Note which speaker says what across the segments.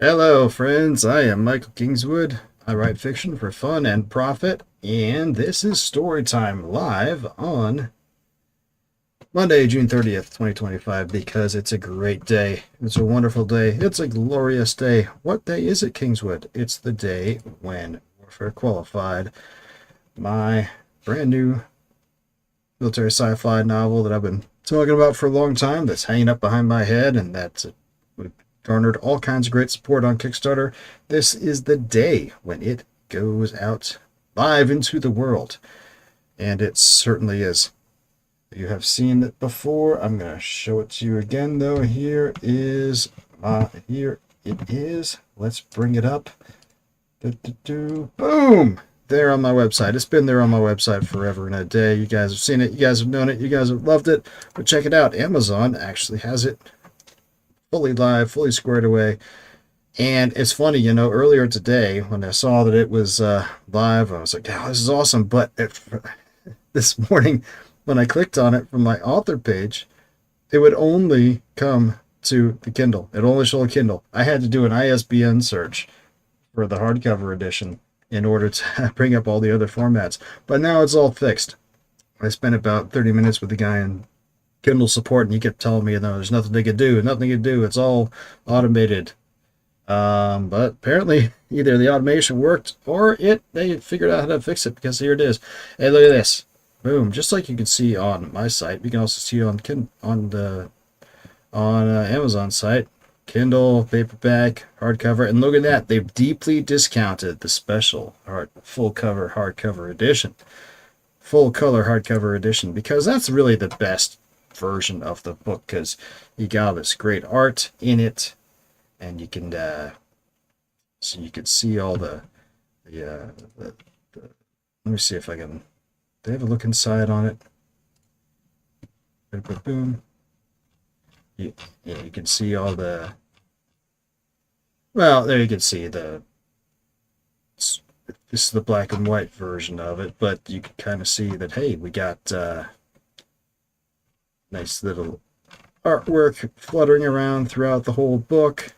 Speaker 1: Hello, friends. I am Michael Kingswood. I write fiction for fun and profit, and this is Storytime Live on Monday, June 30th, 2025, because it's a great day. It's a wonderful day. It's a glorious day. What day is it, Kingswood? It's the day when Warfare Qualified, my brand new military sci-fi novel that I've been talking about for a long time, that's hanging up behind my head, and that's garnered all kinds of great support on Kickstarter. This is the day when it goes out live into the world, and it certainly is. You have seen it before. I'm going to show it to you again, though. Here it is. Let's bring it up. Boom! There on my website. It's been there on my website forever and a day. You guys have seen it. You guys have known it. You guys have loved it. But check it out. Amazon actually has it fully live, fully squared away. And it's funny, earlier today when I saw that it was live, I was like, oh, this is awesome. But this morning when I clicked on it from my author page, it would only come to the Kindle. It only showed Kindle. I had to do an ISBN search for the hardcover edition in order to bring up all the other formats. But now it's all fixed. I spent about 30 minutes with the guy in Kindle support, and he kept telling me, there's nothing they could do, it's all automated. But apparently either the automation worked or they figured out how to fix it, because here it is. Hey, look at this. Boom. Just like you can see on my site, you can also see it on Amazon site. Kindle, paperback, hardcover, and look at that. They've deeply discounted the special full cover hardcover edition. Full color hardcover edition, because that's really the best version of the book, because you got all this great art in it, and you can so you can see all the let me see if I can. They have a look inside on it. Boom. You can see all the. Well, there you can see this is the black and white version of it, but you can kind of see that, hey, we got nice little artwork fluttering around throughout the whole book.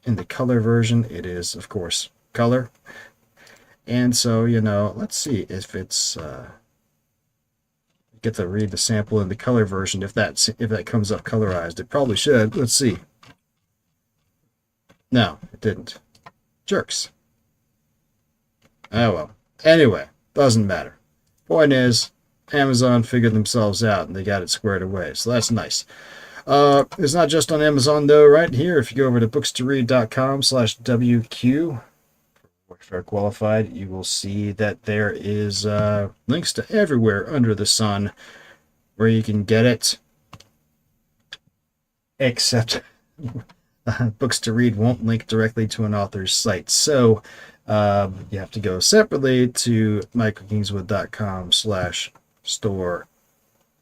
Speaker 1: In the color version, it is, of course, color. And so, let's see if it's get to read the sample in the color version. If that comes up colorized, it probably should. Let's see. No, it didn't. Jerks. Oh well. Anyway, doesn't matter. Point is, Amazon figured themselves out and they got it squared away, so that's nice. It's not just on Amazon though. Right here, if you go over to bookstoread.com/WQ, Warfare Qualified, you will see that there is links to everywhere under the sun where you can get it, except Books to Read won't link directly to an author's site, so you have to go separately to michaelkingswood.com/store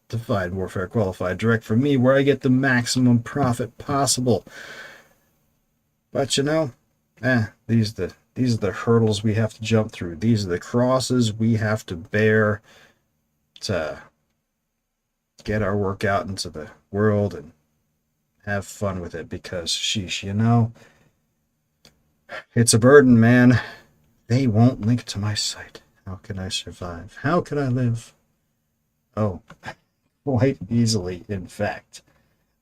Speaker 1: to find Warfare Qualified direct from me, where I get the maximum profit possible. But these are the hurdles we have to jump through. These are the crosses we have to bear to get our work out into the world and have fun with it, because sheesh, it's a burden, man. They won't link to my site. How can I survive? How can I live? Oh, quite easily, in fact.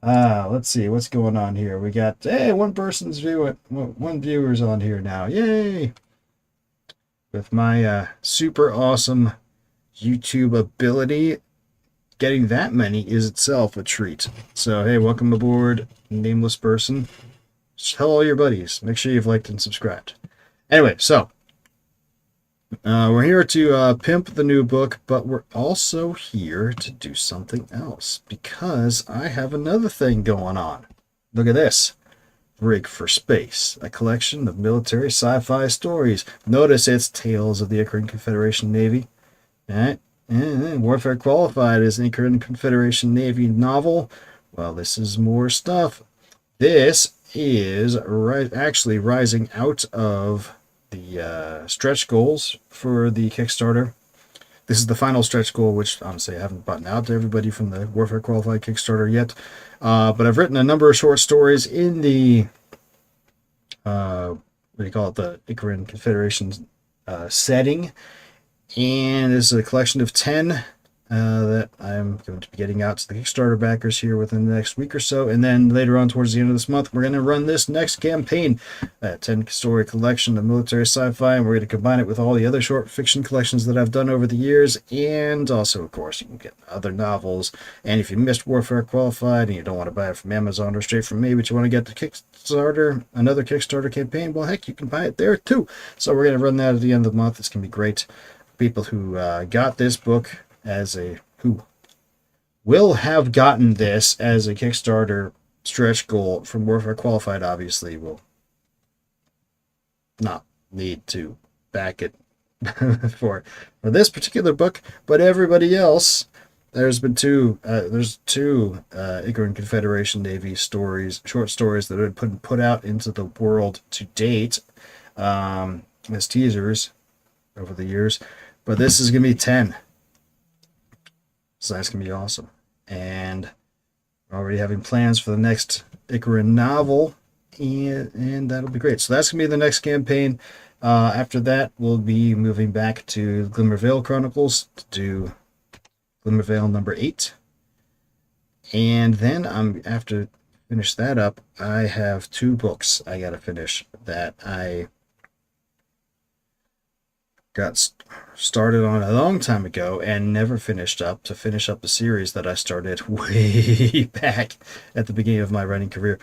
Speaker 1: Let's see what's going on here. We got, hey, one viewer's on here now. Yay! With my super awesome YouTube ability, getting that many is itself a treat. So, hey, welcome aboard, nameless person. Just tell all your buddies. Make sure you've liked and subscribed. Anyway, so we're here to pimp the new book, but we're also here to do something else, because I have another thing going on. Look at this. Rig for Space, a collection of military sci-fi stories. Notice it's Tales of the Ukrainian Confederation Navy. All right? And Warfare Qualified is an Ukrainian Confederation Navy novel. Well, this is more stuff. This is actually rising out of the stretch goals for the Kickstarter. This is the final stretch goal, which honestly I haven't buttoned out to everybody from the Warfare Qualified Kickstarter yet. But I've written a number of short stories in the what do you call it, the Icaran Confederation setting. And this is a collection of 10 that I'm going to be getting out to the Kickstarter backers here within the next week or so. And then later on, towards the end of this month, we're going to run this next campaign, a 10-story collection of military sci-fi, and we're going to combine it with all the other short fiction collections that I've done over the years. And also, of course, you can get other novels. And if you missed Warfare Qualified and you don't want to buy it from Amazon or straight from me, but you want to get the Kickstarter, another Kickstarter campaign, well, heck, you can buy it there too. So we're going to run that at the end of the month. It's going to be great. People who got this book who will have gotten this as a Kickstarter stretch goal from Warfare Qualified obviously will not need to back it for this particular book, but everybody else, there's two Icaran Confederation Navy short stories that have been put out into the world to date as teasers over the years. But this is going to be 10. So that's going to be awesome. And we're already having plans for the next Icaran novel. And that'll be great. So that's going to be the next campaign. After that, we'll be moving back to Glimmervale Chronicles to do Glimmervale number 8. And then after finish that up, I have 2 books I got to finish that I got started on a long time ago and never finished up to finish up a series that I started way back at the beginning of my writing career.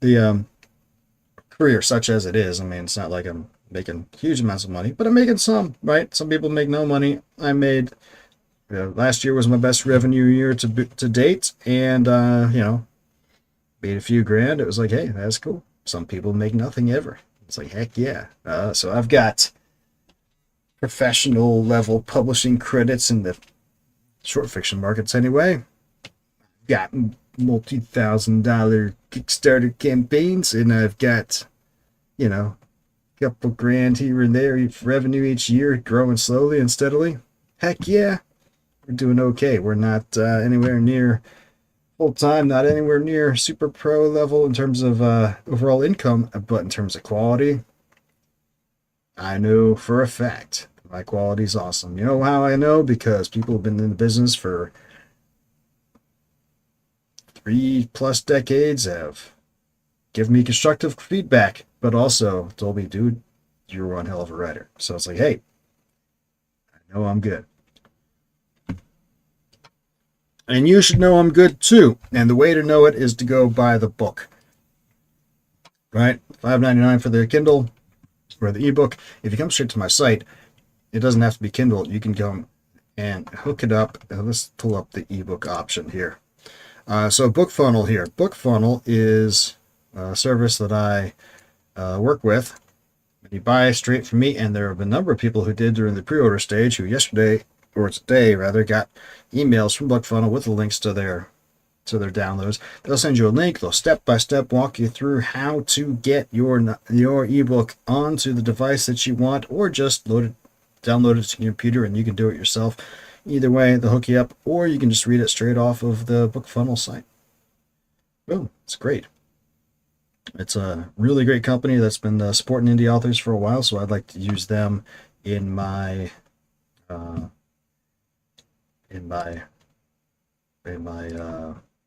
Speaker 1: The career, such as it is, I mean, it's not like I'm making huge amounts of money, but I'm making some, right? Some people make no money. I made, last year was my best revenue year to date, and, made a few grand. It was like, hey, that's cool. Some people make nothing ever. It's like, heck yeah. So I've got professional level publishing credits in the short fiction markets anyway. Got multi-$1,000 Kickstarter campaigns, and I've got, a couple grand here and there revenue each year, growing slowly and steadily. Heck yeah, we're doing okay. We're not anywhere near full-time, not anywhere near super pro level in terms of overall income, but in terms of quality, I know for a fact my quality's awesome. You know how I know? Because people have been in the business for 3+ decades, have given me constructive feedback, but also told me, dude, you're one hell of a writer. So it's like, hey, I know I'm good. And you should know I'm good too. And the way to know it is to go buy the book. Right? $5.99 for the Kindle or the ebook. If you come straight to my site, it doesn't have to be Kindle. You can come and hook it up. Let's pull up the ebook option here. So BookFunnel here. BookFunnel is a service that I work with. You buy straight from me, and there have been a number of people who did during the pre-order stage who today got emails from BookFunnel with the links to their downloads. They'll send you a link. They'll step-by-step walk you through how to get your ebook onto the device that you want, or just download it to your computer, and you can do it yourself. Either way, they'll hook you up, or you can just read it straight off of the BookFunnel site. Boom, it's great. It's a really great company that's been supporting indie authors for a while, so I'd like to use them in my what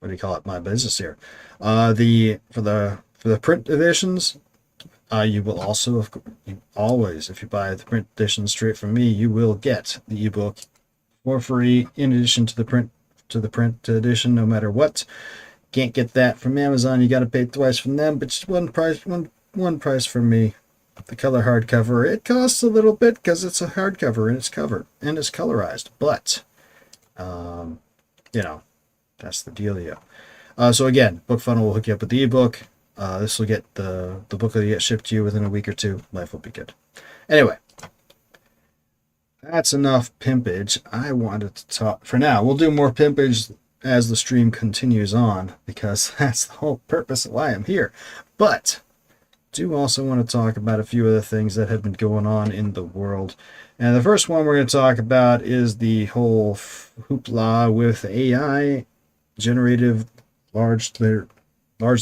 Speaker 1: do you call it? My business here. For the print editions, you will also always, if you buy the print edition straight from me, you will get the ebook for free in addition to the print edition, no matter what. Can't get that from Amazon. You got to pay twice from them, but just one price from me. The color hardcover, it costs a little bit because it's a hardcover and it's colorized, but that's the dealio. So again, BookFunnel will hook you up with the ebook. This will get the book will get shipped to you within a week or two. Life will be good. Anyway, that's enough pimpage. I wanted to talk for now. We'll do more pimpage as the stream continues on, because that's the whole purpose of why I'm here. But do also want to talk about a few other things that have been going on in the world. And the first one we're going to talk about is the whole hoopla with AI generative large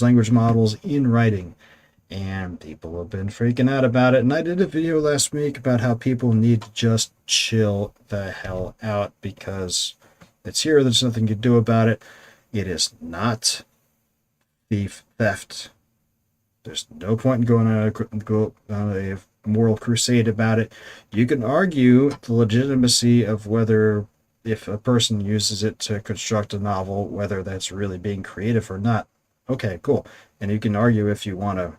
Speaker 1: language models in writing. And people have been freaking out about it. And I did a video last week about how people need to just chill the hell out because it's here. There's nothing you can do about it. It is not thief theft. There's no point in going on a moral crusade about it. You can argue the legitimacy of whether, if a person uses it to construct a novel, whether that's really being creative or not. Okay, cool. And you can argue if you want to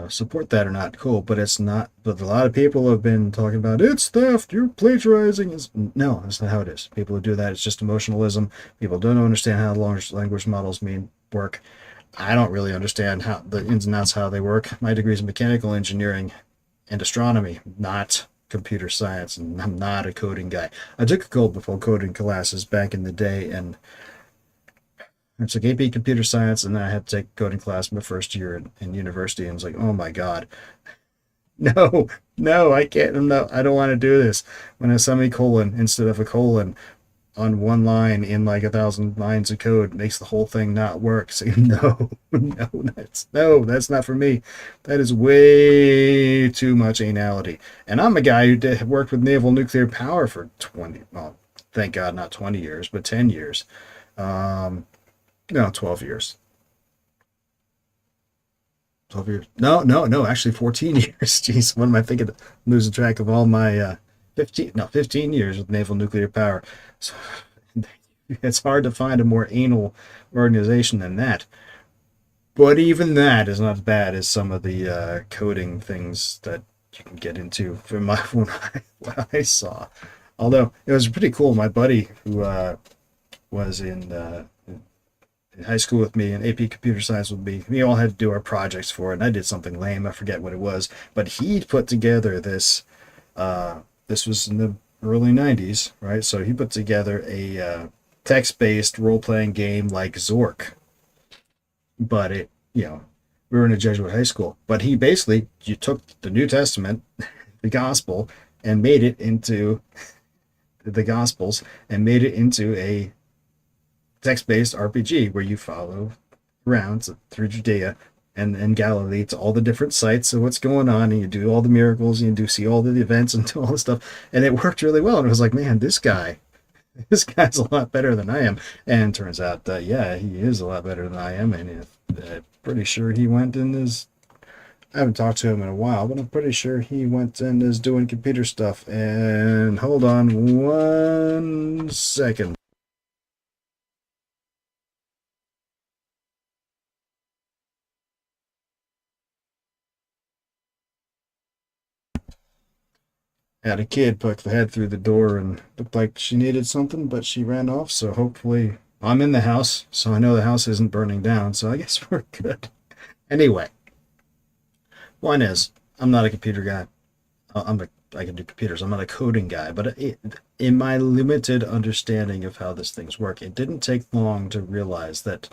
Speaker 1: support that or not. Cool, but it's not. But a lot of people have been talking about it's theft. You're plagiarizing. No, that's not how it is. People who do that, it's just emotionalism. People don't understand how large language models work. I don't really understand how the ins and outs how they work. My degree is in mechanical engineering and astronomy, not computer science, and I'm not a coding guy. I took a couple coding classes back in the day, and I took AP computer science, and then I had to take a coding class my first year in university, and it's like, oh my god, no, no, I can't. No, I don't want to do this. When a semicolon instead of a colon on one line in like 1,000 lines of code makes the whole thing not work. So no, that's not for me. That is way too much anality. And I'm a guy who worked with naval nuclear power for 20. Well, thank God, not 20 years, but 10 years. No, 12 years. 12 years. No, actually 14 years. Jeez, what am I thinking? I'm losing track of all my 15 years with naval nuclear power. So it's hard to find a more anal organization than that. But even that is not as bad as some of the coding things that you can get into from what I saw. Although it was pretty cool. My buddy who was in high school with me and AP computer science with me, we all had to do our projects for it. And I did something lame. I forget what it was. But he put together this. This was in the early 90s, right? So he put together a text-based role-playing game like Zork, but we were in a Jesuit high school. But he basically, you took the New Testament, the Gospel, and made it into the Gospels, and made it into a text-based RPG where you follow around through Judea and Galilee to all the different sites of what's going on, and you do all the miracles, and you do see all the events and do all this stuff, and it worked really well. And it was like, man, this guy's a lot better than I am. And it turns out that yeah, he is a lot better than I am, and I'm pretty sure he went in his. I haven't talked to him in a while, but I'm pretty sure he went and is doing computer stuff. And hold on 1 second. Had a kid poke the head through the door and looked like she needed something, but she ran off. So hopefully, I'm in the house, so I know the house isn't burning down. So I guess we're good. Anyway, one is I'm not a computer guy. I can do computers. I'm not a coding guy, but in my limited understanding of how these things work, it didn't take long to realize that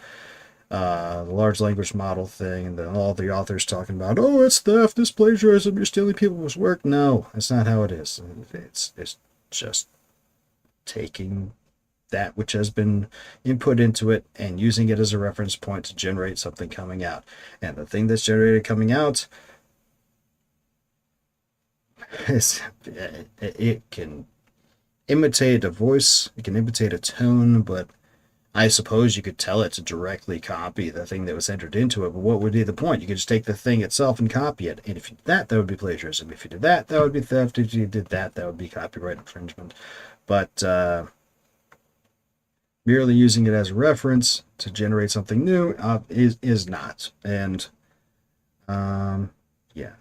Speaker 1: the large language model thing, and then all the authors talking about, oh, it's theft, it's plagiarism, you're stealing people's work. No, that's not how it is. It's just taking that which has been input into it and using it as a reference point to generate something coming out. And the thing that's generated coming out is it can imitate a voice, it can imitate a tone, but I suppose you could tell it to directly copy the thing that was entered into it, but what would be the point? You could just take the thing itself and copy it. And if you did that, that would be plagiarism. If you did that, that would be theft. If you did that, that would be copyright infringement. But merely using it as a reference to generate something new is not. And yeah,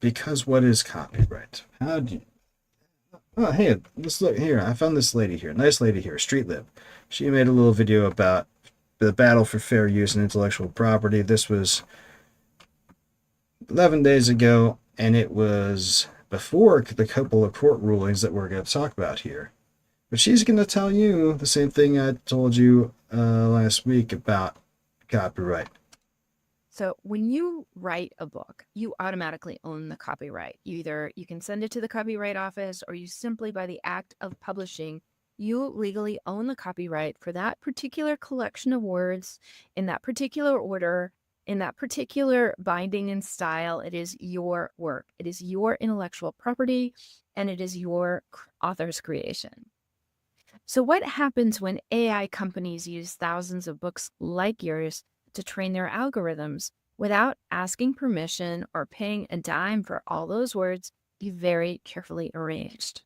Speaker 1: because what is copyright? How do you? Oh, hey, let's look here. I found this lady here. Nice lady here, Street Lib. She made a little video about the battle for fair use and intellectual property. This was 11 days ago, and it was before the couple of court rulings that we're going to talk about here. But she's going to tell you the same thing I told you last week about copyright.
Speaker 2: So when you write a book, you automatically own the copyright. You can send it to the copyright office, or you simply, by the act of publishing, you legally own the copyright for that particular collection of words in that particular order, in that particular binding and style. It is your work. It is your intellectual property, and it is your author's creation. So what happens when AI companies use thousands of books like yours to train their algorithms without asking permission or paying a dime for all those words you very carefully arranged?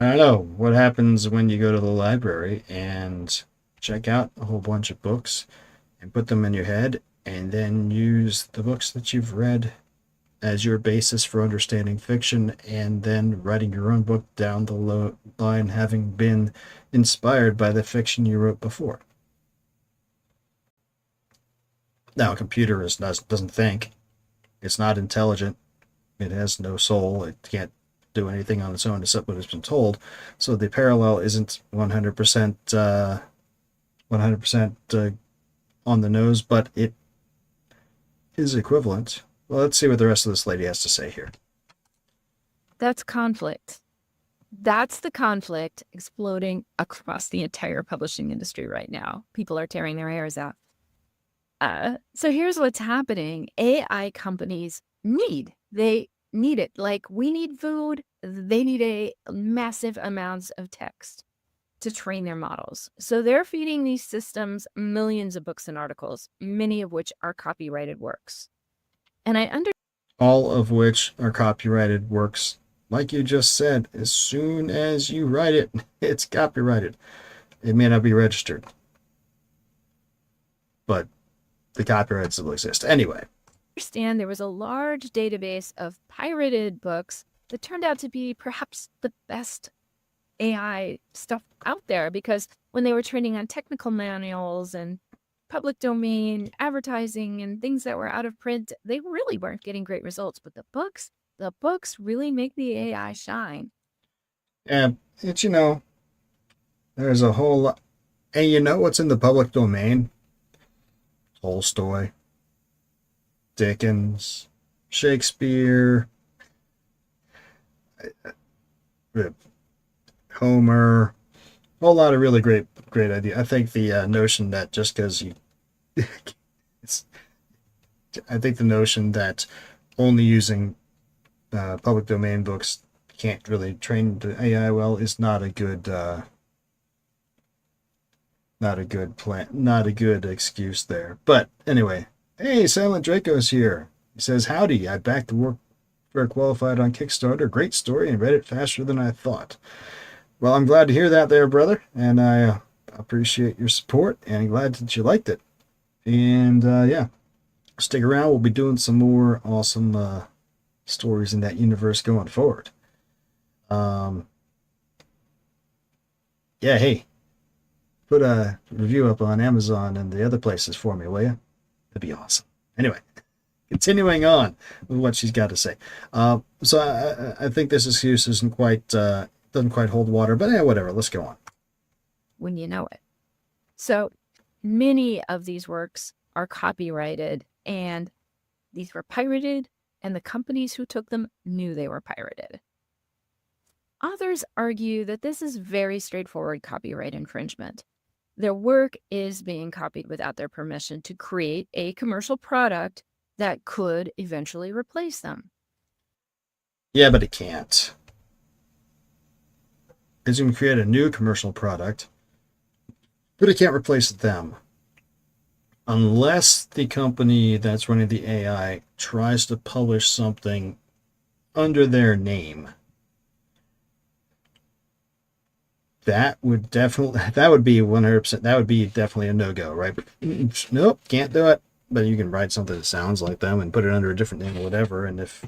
Speaker 1: I don't know what happens when you go to the library and check out a whole bunch of books and put them in your head and then use the books that you've read as your basis for understanding fiction and then writing your own book down the line, having been inspired by the fiction you wrote before. Now, a computer doesn't think. It's not intelligent. It has no soul. It can't do anything on its own except what it's been told. So the parallel isn't 100% 100% on the nose, but it is equivalent. Well, let's see what the rest of this lady has to say here.
Speaker 2: That's conflict. That's the conflict exploding across the entire publishing industry right now. People are tearing their hairs out. So here's what's happening. AI companies they need it. Like we need food, they need a massive amounts of text to train their models. So they're feeding these systems millions of books and articles, many of which are copyrighted works. And I understand
Speaker 1: all of which are copyrighted works. Like you just said, as soon as you write it, it's copyrighted. It may not be registered, but the copyright still exists. Anyway,
Speaker 2: there was a large database of pirated books that turned out to be perhaps the best AI stuff out there, because when they were training on technical manuals and public domain advertising and things that were out of print, they really weren't getting great results. But the books really make the AI shine.
Speaker 1: and it's, there's a whole lot. And you know what's in the public domain? Tolstoy, Dickens, Shakespeare, Homer, a whole lot of really great ideas. I think the notion that just because it's, I think the notion that only using public domain books can't really train the AI well is not a good plan, not a good excuse there. But anyway, hey, Silent Draco's here. He says, "Howdy, I backed the work for qualified on Kickstarter. Great story and read it faster than I thought." Well, I'm glad to hear that there, brother, and I appreciate your support and glad that you liked it. And yeah, stick around. We'll be doing some more awesome stories in that universe going forward. Yeah, hey, put a review up on Amazon and the other places for me, will you? That'd be awesome. Anyway, continuing on with what she's got to say. So I think this excuse doesn't quite hold water, but whatever. Let's go on.
Speaker 2: When you know it. So many of these works are copyrighted, and these were pirated, and the companies who took them knew they were pirated. Authors argue that this is very straightforward copyright infringement. Their work is being copied without their permission to create a commercial product that could eventually replace them.
Speaker 1: Yeah, but it can't. It's going to create a new commercial product, but it can't replace them. Unless the company that's running the AI tries to publish something under their name. That would be 100%, that would be definitely a no-go, right? Nope, can't do it. But you can write something that sounds like them and put it under a different name or whatever. And if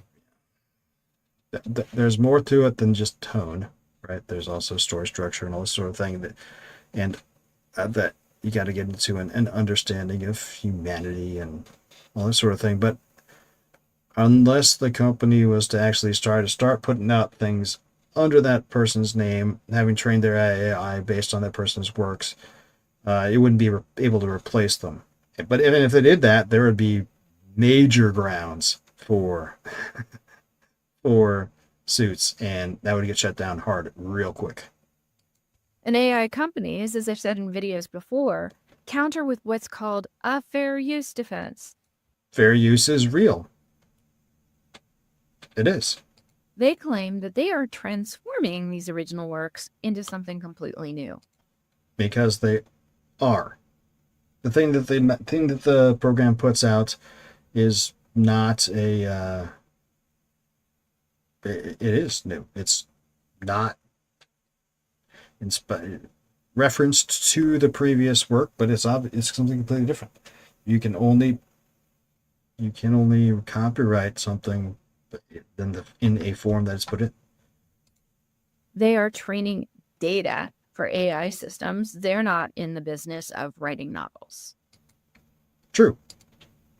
Speaker 1: there's more to it than just tone, right? There's also story structure and all this sort of thing that you got to get into an understanding of humanity and all this sort of thing. But unless the company was to actually start putting out things under that person's name, having trained their AI based on that person's works, it wouldn't be able to replace them. But even if they did that, there would be major grounds for suits, and that would get shut down hard real quick.
Speaker 2: And AI companies, as I've said in videos before, counter with what's called a fair use defense.
Speaker 1: Fair use is real. It is.
Speaker 2: They claim that they are transforming these original works into something completely new.
Speaker 1: Because they are. The thing that the program puts out is not a. It is new. It's not referenced to the previous work, but it's something completely different. You can only copyright something in a form that it's put in.
Speaker 2: They are training data for AI systems. They're not in the business of writing novels.
Speaker 1: True.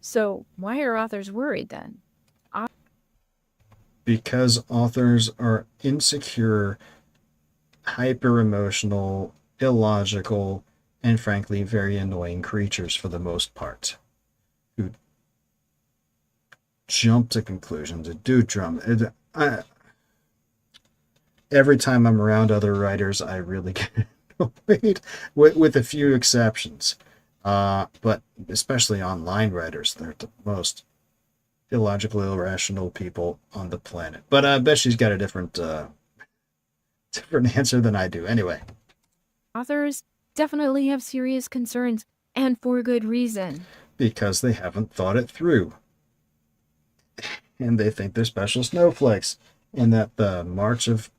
Speaker 2: So why are authors worried then?
Speaker 1: Because authors are insecure, hyper emotional, illogical, and frankly very annoying creatures for the most part, who jump to conclusions. Every time I'm around other writers, I really get annoyed, with a few exceptions. But especially online writers, they're the most illogical, irrational people on the planet. But I bet she's got a different answer than I do. Anyway.
Speaker 2: Authors definitely have serious concerns, and for good reason. Because
Speaker 1: they haven't thought it through. And they think they're special snowflakes. And that the march of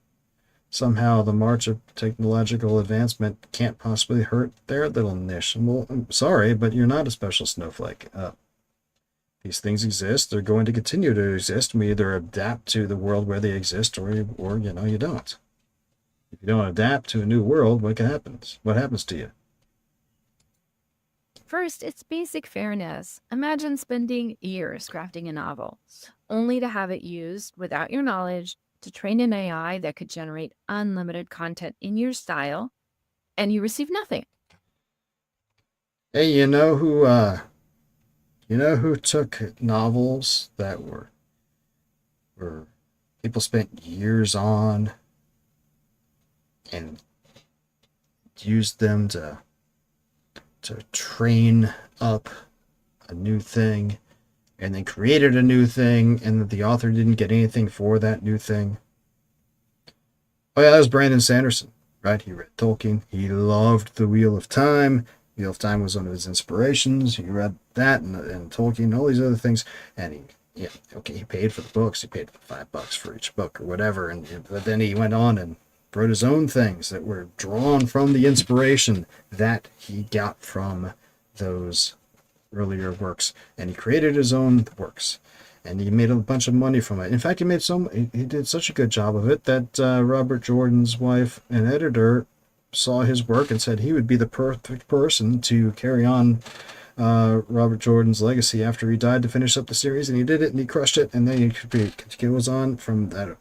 Speaker 1: technological advancement can't possibly hurt their little niche. Well, I'm sorry, but you're not a special snowflake. These things exist. They're going to continue to exist. We either adapt to the world where they exist, or you don't. If you don't adapt to a new world, what happens? What happens to you?
Speaker 2: First, it's basic fairness. Imagine spending years crafting a novel, only to have it used without your knowledge to train an AI that could generate unlimited content in your style, and you receive nothing.
Speaker 1: Hey, you know who took novels that were people spent years on and used them to train up a new thing, and then created a new thing, and that the author didn't get anything for that new thing? Oh yeah, that was Brandon Sanderson, right? He read Tolkien. He loved The Wheel of Time. Wheel of Time was one of his inspirations. He read that and Tolkien and all these other things, and he paid for the books. He paid $5 for each book or whatever, but then he went on and wrote his own things that were drawn from the inspiration that he got from those earlier works, and he created his own works, and he made a bunch of money from it. In fact, he did such a good job of it that Robert Jordan's wife and editor saw his work and said he would be the perfect person to carry on Robert Jordan's legacy after he died, to finish up the series, and he did it, and he crushed it, and then he goes on from that.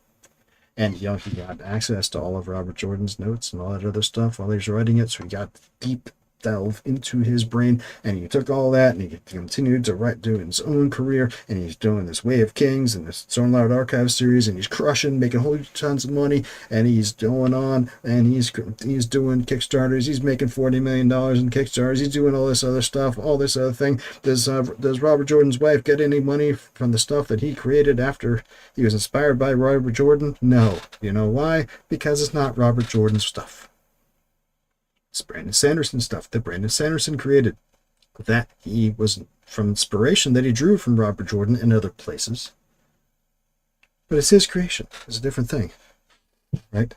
Speaker 1: And he got access to all of Robert Jordan's notes and all that other stuff while he was writing it, so he got deep delve into his brain, and he took all that and he continued to do his own career, and he's doing this Way of Kings and this Stormlight Archive series, and he's crushing, making whole tons of money, and he's going on, and he's doing Kickstarters. He's making $40 million in Kickstarters. He's doing all this other stuff, all this other thing. Does Robert Jordan's wife get any money from the stuff that he created after he was inspired by Robert Jordan? No. You know why? Because it's not Robert Jordan's stuff. It's Brandon Sanderson stuff that Brandon Sanderson created, that he was from inspiration that he drew from Robert Jordan and other places. But it's his creation. It's a different thing, right?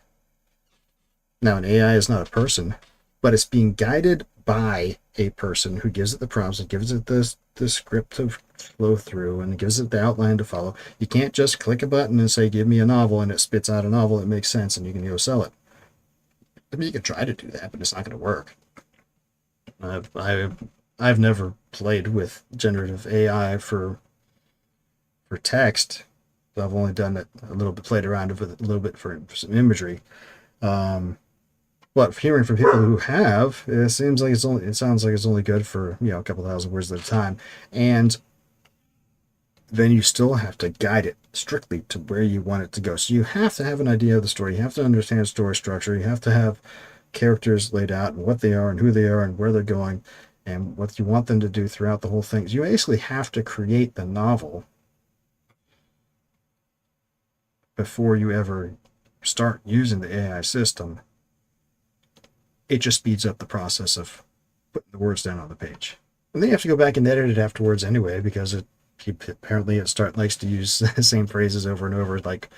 Speaker 1: Now, an AI is not a person, but it's being guided by a person who gives it the prompts and gives it the script to flow through and gives it the outline to follow. You can't just click a button and say, give me a novel, and it spits out a novel that makes sense and you can go sell it. I mean, you can try to do that, but it's not going to work. I've never played with generative AI for text. I've only done it a little bit, played around with it a little bit for some imagery. But hearing from people who have, it sounds like it's only good for a couple thousand words at a time, and then you still have to guide it strictly to where you want it to go. So you have to have an idea of the story. You have to understand story structure. You have to have characters laid out and what they are and who they are and where they're going and what you want them to do throughout the whole thing. You basically have to create the novel before you ever start using the AI system. It just speeds up the process of putting the words down on the page. And then you have to go back and edit it afterwards anyway, because apparently it likes to use the same phrases over and over, like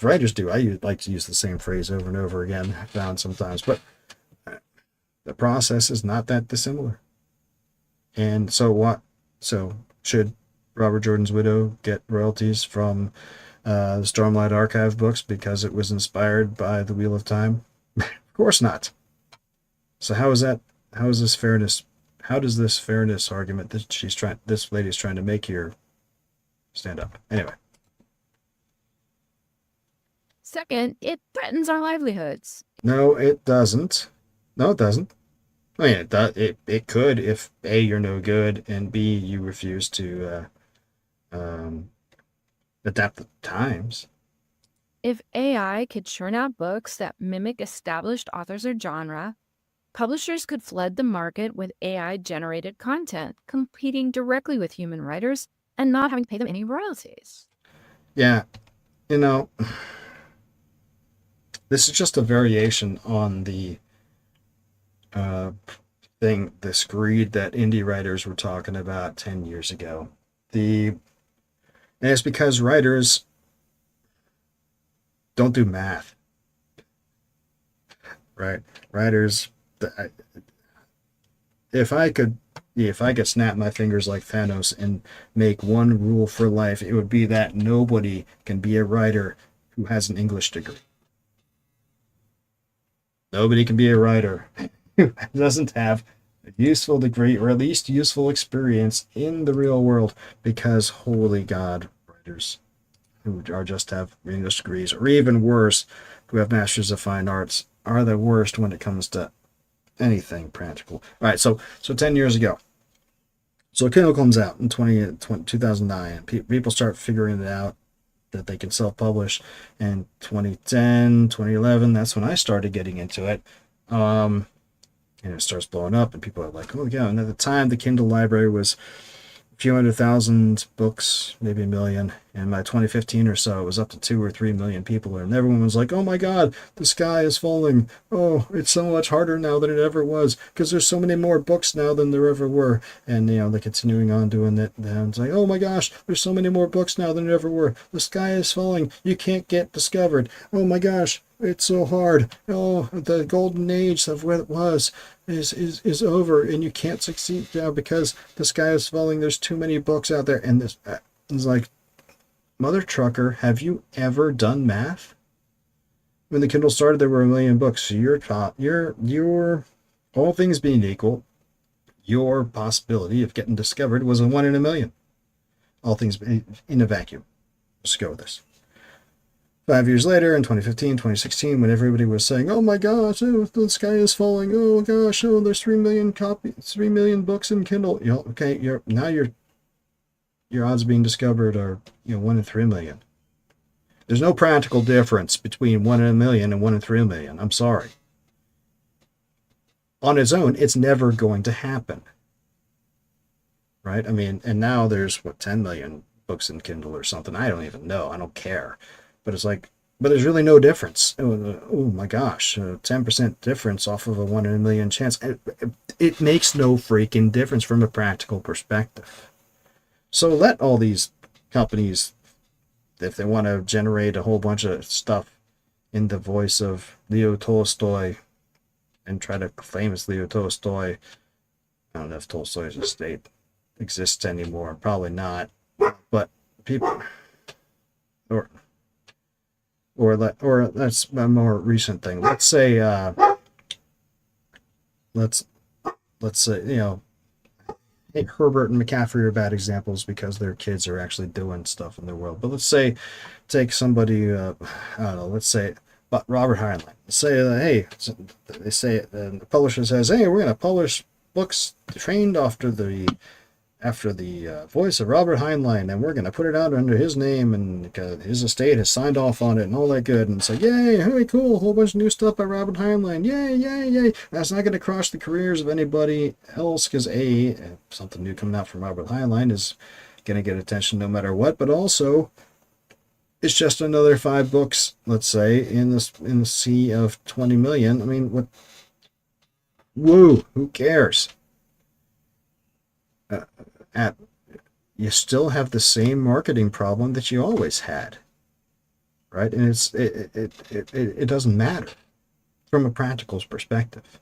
Speaker 1: writers do. I like to use the same phrase over and over again, I found sometimes, but the process is not that dissimilar. And so what? So should Robert Jordan's widow get royalties from the Stormlight Archive books because it was inspired by the Wheel of Time? Of course not. So how is that? How is this fairness? How does this fairness argument that this lady's trying to make here stand up? Anyway.
Speaker 2: Second, it threatens our livelihoods.
Speaker 1: No, it doesn't. No, it doesn't. I mean, it could if A, you're no good, and B, you refuse to adapt the times.
Speaker 2: If AI could churn out books that mimic established authors or genre, publishers could flood the market with AI-generated content, competing directly with human writers and not having to pay them any royalties.
Speaker 1: Yeah, this is just a variation on the this greed that indie writers were talking about 10 years ago. And it's because writers don't do math, right? Writers, if I could snap my fingers like Thanos and make one rule for life, it would be that nobody can be a writer who has an English degree. Nobody can be a writer who doesn't have a useful degree or at least useful experience in the real world, because holy God, writers who are just have English degrees, or even worse, who have Masters of Fine Arts, are the worst when it comes to anything practical. All right, so 10 years ago. So Kindle comes out in 2009, and people start figuring it out that they can self-publish. And 2010, 2011, that's when I started getting into it. And it starts blowing up, and people are like, oh yeah. And at the time, the Kindle library was a few 100,000 books, maybe 1 million. And by 2015 or so, it was up to 2 or 3 million people. And everyone was like, oh my God, the sky is falling. Oh, it's so much harder now than it ever was, because there's so many more books now than there ever were. And, they're continuing on doing that. And it's like, oh my gosh, there's so many more books now than there ever were. The sky is falling. You can't get discovered. Oh my gosh, it's so hard. Oh, the golden age of what it was is over, and you can't succeed now because the sky is falling. There's too many books out there. And this is like, mother trucker, have you ever done math? When the Kindle started, there were 1 million books. So your all things being equal, your possibility of getting discovered was a 1 in 1 million. All things in a vacuum. Let's go with this. 5 years later, in 2015, 2016, when everybody was saying, oh my gosh, the sky is falling, oh gosh, there's 3 million books in Kindle. Okay, your odds of being discovered are 1 in 3 million. There's no practical difference between 1 in 1 million and 1 in 3 million. I'm sorry. On its own, it's never going to happen. Right? I mean, and now there's 10 million books in Kindle or something. I don't even know. I don't care. But it's like, but there's really no difference. Oh my gosh, 10% difference off of a 1 in 1 million chance. It makes no freaking difference from a practical perspective. So let all these companies, if they want to generate a whole bunch of stuff in the voice of Leo Tolstoy and try to claim it's Leo Tolstoy. I don't know if Tolstoy's estate exists anymore. Probably not. But people, or that's a more recent thing. Let's say, let's say, Herbert and McCaffrey are bad examples because their kids are actually doing stuff in the world. But let's say, take somebody, I don't know, let's say, but Robert Heinlein. Say, hey, they say, the publisher says, hey, we're going to publish books trained after the after the voice of Robert Heinlein, and we're going to put it out under his name, and his estate has signed off on it and all that good. And it's like, yay, hey, cool, a whole bunch of new stuff by Robert Heinlein. Yay, yay, yay. That's not going to crush the careers of anybody else, because something new coming out from Robert Heinlein is going to get attention no matter what, but also it's just another 5 books, let's say, in the sea of 20 million. I mean, what? Woo, who cares? You still have the same marketing problem that you always had, right? And it doesn't matter from a practical perspective.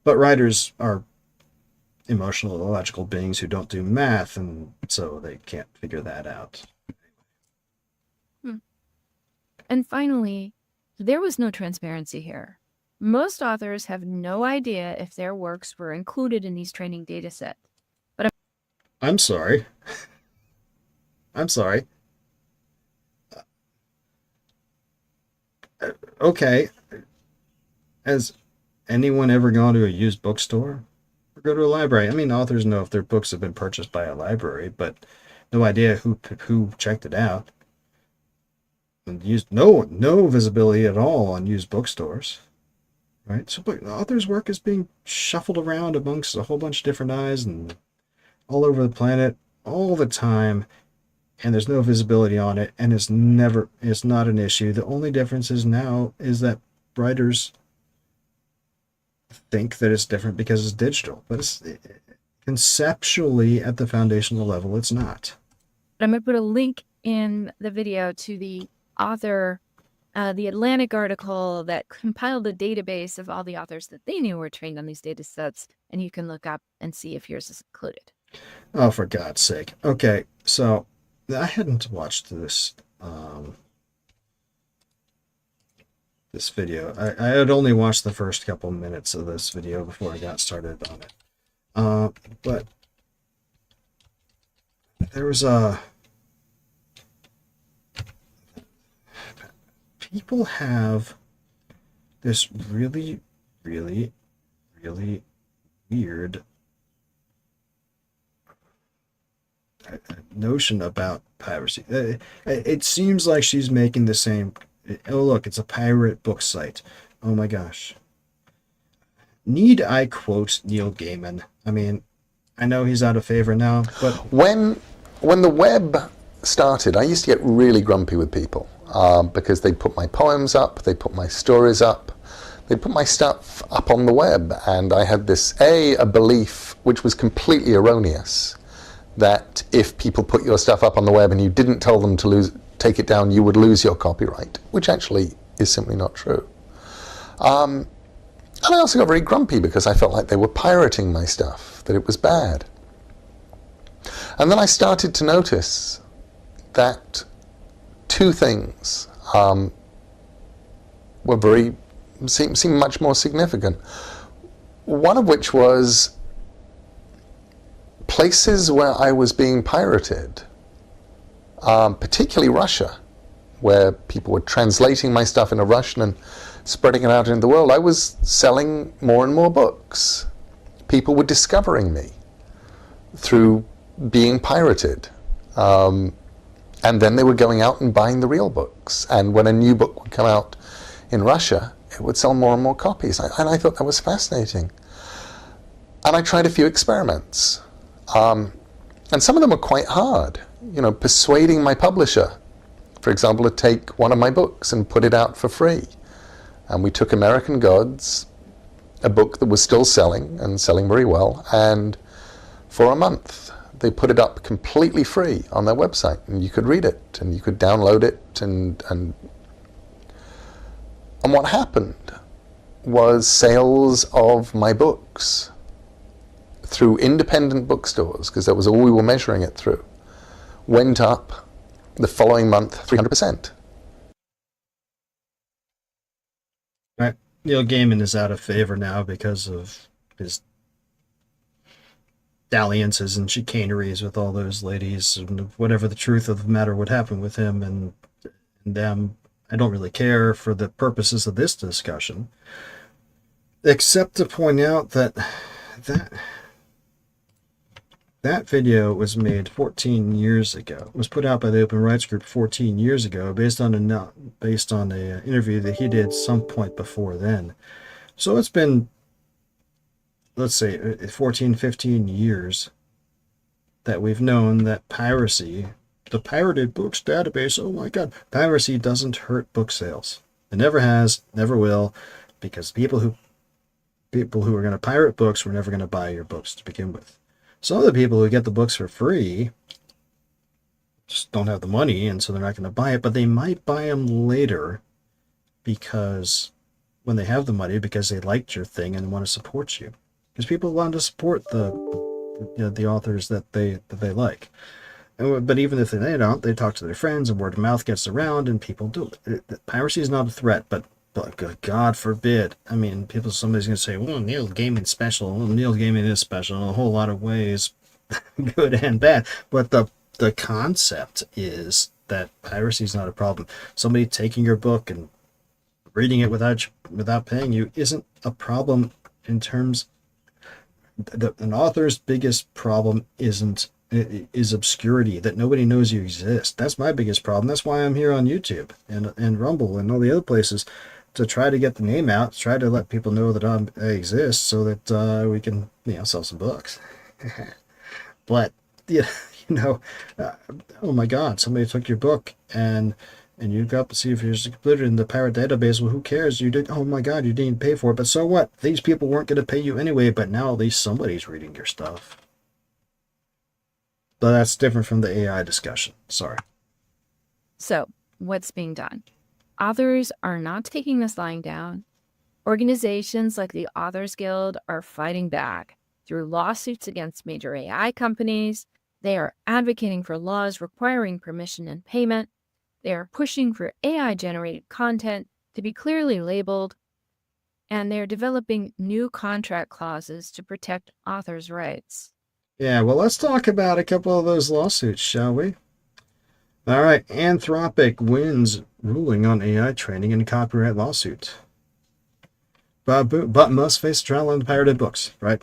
Speaker 1: But writers are emotional, illogical beings who don't do math, and so they can't figure that out.
Speaker 2: And finally, there was no transparency here. Most authors have no idea if their works were included in these training data sets.
Speaker 1: I'm sorry. I'm sorry. Okay. Has anyone ever gone to a used bookstore or go to a library? I mean, authors know if their books have been purchased by a library, but no idea who checked it out. And no visibility at all on used bookstores, right? So, but the author's work is being shuffled around amongst a whole bunch of different eyes and all over the planet all the time, and there's no visibility on it, and it's not an issue. The only difference is now is that writers think that it's different because it's digital, but it's conceptually at the foundational level, it's not.
Speaker 2: I'm going to put a link in the video to the author, the Atlantic article that compiled a database of all the authors that they knew were trained on these data sets, and you can look up and see if yours is included.
Speaker 1: Oh, for God's sake. Okay, so I hadn't watched this this video. I had only watched the first couple minutes of this video before I got started on it. But there was people have this really, really, really weird notion about piracy. It seems like she's making the same. Oh, look, it's a pirate book site. Oh my gosh. Need I quote Neil Gaiman? I mean, I know he's out of favor now, but
Speaker 3: when the web started, I used to get really grumpy with people because they put my poems up, they put my stories up, they put my stuff up on the web, and I had a belief which was completely erroneous, that if people put your stuff up on the web and you didn't tell them to take it down, you would lose your copyright, which actually is simply not true. And I also got very grumpy because I felt like they were pirating my stuff, that it was bad. And then I started to notice that two things seemed much more significant. One of which was places where I was being pirated, particularly Russia, where people were translating my stuff into Russian and spreading it out into the world. I was selling more and more books. People were discovering me through being pirated. And then they were going out and buying the real books. And when a new book would come out in Russia, it would sell more and more copies. And I thought that was fascinating. And I tried a few experiments. And some of them were quite hard. You know, persuading my publisher, for example, to take one of my books and put it out for free. And we took American Gods, a book that was still selling and selling very well, and for a month they put it up completely free on their website, and you could read it and you could download it, and what happened was sales of my books through independent bookstores, because that was all we were measuring it through, went up the following month 300%.
Speaker 1: Right. Neil Gaiman is out of favor now because of his dalliances and chicaneries with all those ladies, and whatever the truth of the matter would happen with him and them. I don't really care for the purposes of this discussion, except to point out that That video was made 14 years ago. It was put out by the Open Rights Group 14 years ago, based on a interview that he did some point before then. So it's been, let's say, 14, 15 years that we've known that piracy, the pirated books database, oh my God, piracy doesn't hurt book sales. It never has, never will, because people who are going to pirate books were never going to buy your books to begin with. Some of the people who get the books for free just don't have the money, and so they're not going to buy it, but they might buy them later because when they have the money, because they liked your thing and want to support you. Because people want to support the authors that they like. But even if they don't, they talk to their friends, and word of mouth gets around, and people do it. Piracy is not a threat, but God forbid. I mean, somebody's going to say, well, Neil Gaiman's special. Well, Neil Gaiman is special in a whole lot of ways, good and bad. But the concept is that piracy is not a problem. Somebody taking your book and reading it without paying you isn't a problem in terms. An author's biggest problem is obscurity, that nobody knows you exist. That's my biggest problem. That's why I'm here on YouTube and Rumble and all the other places, to try to get the name out, try to let people know that I exist, so that we can sell some books. But oh my God, somebody took your book and you got to see if you're included in the pirate database. Well, who cares? You did. Oh my God, you didn't pay for it. But so what? These people weren't going to pay you anyway. But now at least somebody's reading your stuff. But that's different from the AI discussion. Sorry.
Speaker 2: So, what's being done? Authors are not taking this lying down. Organizations like the Authors Guild are fighting back through lawsuits against major AI companies. They are advocating for laws requiring permission and payment. They are pushing for AI-generated content to be clearly labeled. And they're developing new contract clauses to protect authors' rights.
Speaker 1: Yeah, well, let's talk about a couple of those lawsuits, shall we? All right, Anthropic wins ruling on AI training in copyright lawsuit. But must face trial on pirated books, right?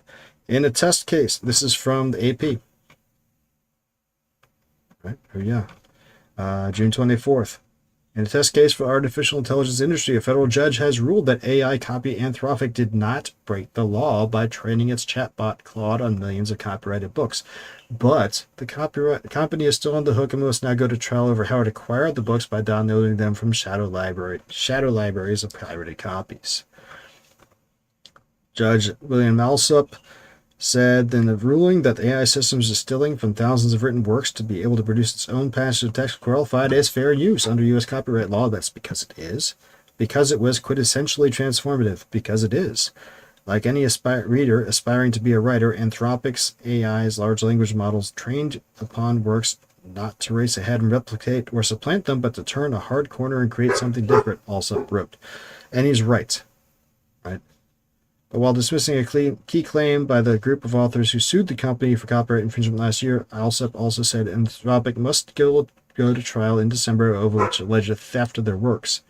Speaker 1: In a test case, this is from the AP. Right? Oh, yeah. June 24th. In a test case for artificial intelligence industry, a federal judge has ruled that AI copy Anthropic did not break the law by training its chatbot Claude on millions of copyrighted books. But the company is still on the hook and must now go to trial over how it acquired the books by downloading them from shadow libraries of pirated copies. Judge William Alsup said in the ruling that the AI system is distilling from thousands of written works to be able to produce its own passage of text qualified as fair use under U.S. copyright law. That's because it is. Because it was quintessentially transformative. Because it is. Like any reader aspiring to be a writer, Anthropic's AI's large language models trained upon works not to race ahead and replicate or supplant them, but to turn a hard corner and create something different, Alsup wrote. And he's right. Right? But while dismissing a key claim by the group of authors who sued the company for copyright infringement last year, Alsup also said Anthropic must go to trial in December over which alleged theft of their works.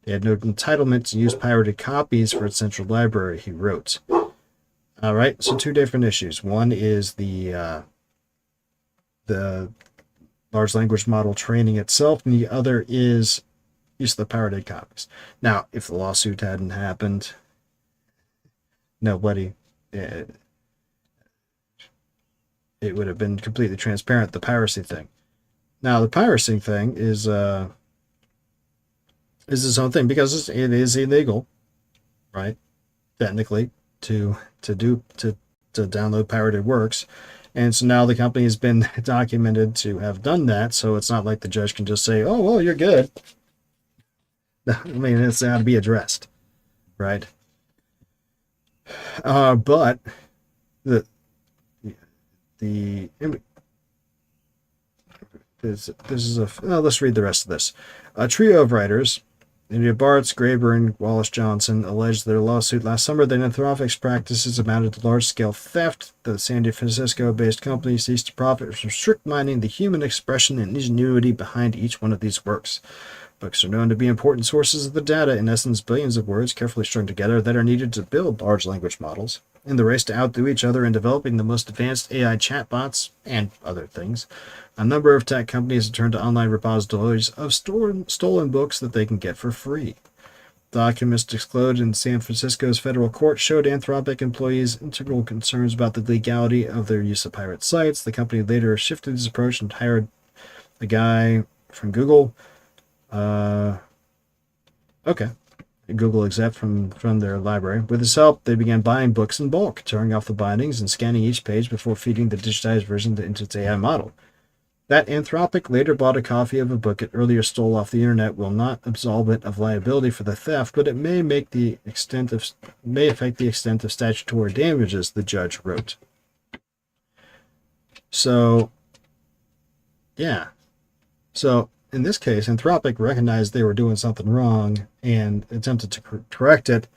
Speaker 1: They had no entitlement to use pirated copies for its central library, he wrote. All right, so two different issues. One is the large language model training itself, and the other is use of the pirated copies. Now, if the lawsuit hadn't happened, nobody, it would have been completely transparent, the piracy thing. Now, the piracy thing is its own thing because it is illegal, right? Technically, to download pirated works. And so now the company has been documented to have done that, so it's not like the judge can just say, oh, well, you're good. I mean, it's got to be addressed, right? But this is let's read the rest of this. A trio of writers, India Bartz, Graeber, and Wallace Johnson, alleged their lawsuit last summer that Anthropic's practices amounted to large-scale theft. The San Francisco-based company ceased to profit from strict mining the human expression and ingenuity behind each one of these works. Books are known to be important sources of the data, in essence billions of words carefully strung together, that are needed to build large language models. In the race to outdo each other in developing the most advanced AI chatbots and other things, a number of tech companies have turned to online repositories of stolen books that they can get for free. Documents disclosed in San Francisco's federal court showed Anthropic employees integral concerns about the legality of their use of pirate sites. The company later shifted its approach and hired a guy from Google. Google exec from their library. With his help, they began buying books in bulk, tearing off the bindings and scanning each page before feeding the digitized version into its AI model. That Anthropic later bought a copy of a book it earlier stole off the internet will not absolve it of liability for the theft, but it may affect the extent of statutory damages, the judge wrote. So, yeah. So, in this case, Anthropic recognized they were doing something wrong and attempted to correct it.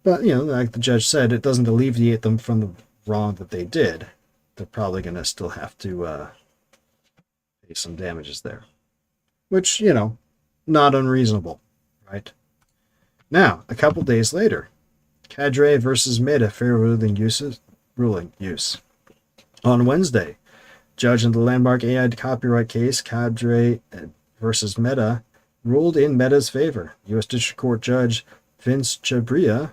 Speaker 1: But, like the judge said, it doesn't alleviate them from the wrong that they did. They're probably going to still have to pay some damages there. Which, not unreasonable, right? Now, a couple days later, Cadre versus Meta fair ruling use. On Wednesday, judge in the landmark AI copyright case, Cadre versus Meta, ruled in Meta's favor. U.S. District Court Judge Vince Chabria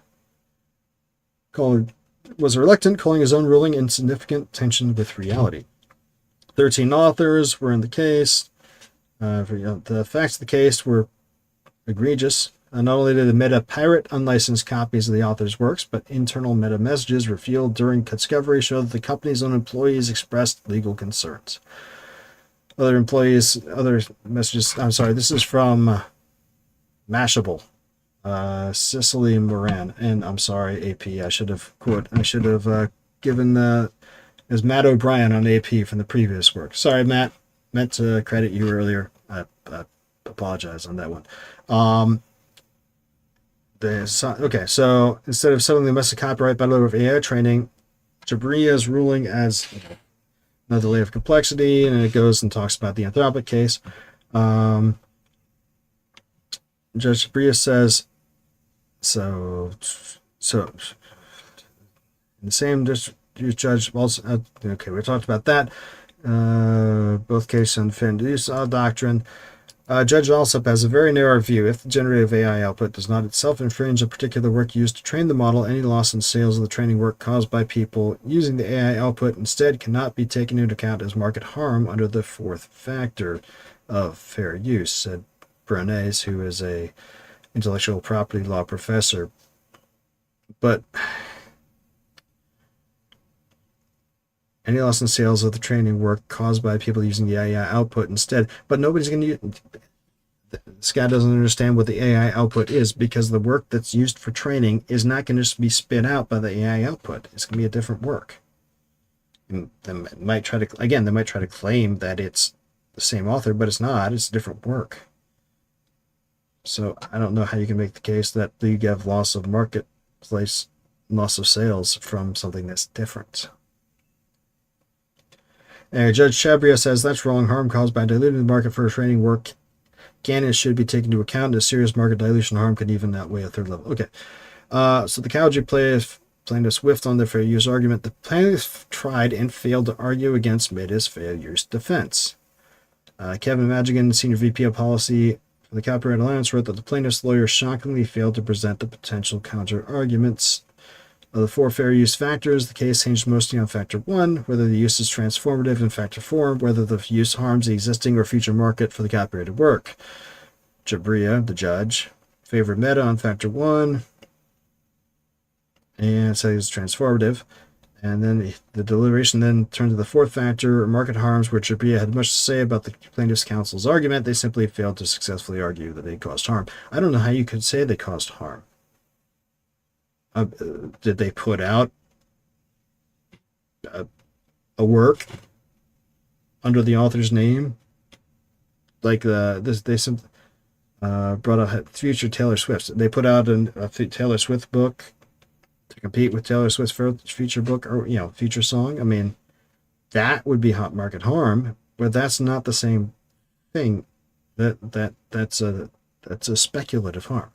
Speaker 1: was reluctant, calling his own ruling in significant tension with reality. 13 authors were in the case. The facts of the case were egregious. Not only did the Meta pirate unlicensed copies of the author's works, but internal Meta messages revealed during discovery show that the company's own employees expressed legal concerns. Other messages, this is from Mashable, Cicely Moran, and I'm sorry, AP, I should have given as Matt O'Brien on AP from the previous work. Sorry, Matt, meant to credit you earlier. I apologize on that one. So instead of settling the mess of copyright battle over AI training, Jabria's ruling as another layer of complexity, and it goes and talks about the Anthropic case. Judge Jabria says, so in the same judge also, we talked about that. Both cases unfit use doctrine. Judge Alsop has a very narrow view. If the generative AI output does not itself infringe a particular work used to train the model, any loss in sales of the training work caused by people using the AI output instead cannot be taken into account as market harm under the fourth factor of fair use, said Bernays, who is a intellectual property law professor. But any loss in sales of the training work caused by people using the AI output instead. But nobody's going to use... This guy doesn't understand what the AI output is, because the work that's used for training is not going to just be spit out by the AI output. It's going to be a different work. And they might try to claim that it's the same author, but it's not. It's a different work. So I don't know how you can make the case that you have loss of marketplace, loss of sales from something that's different. Judge Chabria says that's wrong. Harm caused by diluting the market for training work can and should be taken into account. A serious market dilution harm could even outweigh a third level. Okay. So the Calgary plaintiffs whiffed on their fair use argument. The plaintiffs tried and failed to argue against Meta's fair use defense. Kevin Madigan, Senior VP of Policy for the Copyright Alliance, wrote that the plaintiff's lawyers shockingly failed to present the potential counter-arguments. Of the four fair use factors, the case hinged mostly on factor 1, whether the use is transformative, and factor 4, whether the use harms the existing or future market for the copyrighted work. Jabria, the judge, favored Meta on factor 1 and said it was transformative. And then the deliberation then turned to the fourth factor, market harms, where Jabria had much to say about the plaintiff's counsel's argument. They simply failed to successfully argue that they caused harm. I don't know how you could say they caused harm. Did they put out a work under the author's name? Like they brought out future Taylor Swift. They put out a Taylor Swift book to compete with Taylor Swift's future book or future song. I mean, that would be hot market harm, but that's not the same thing. That's a speculative harm.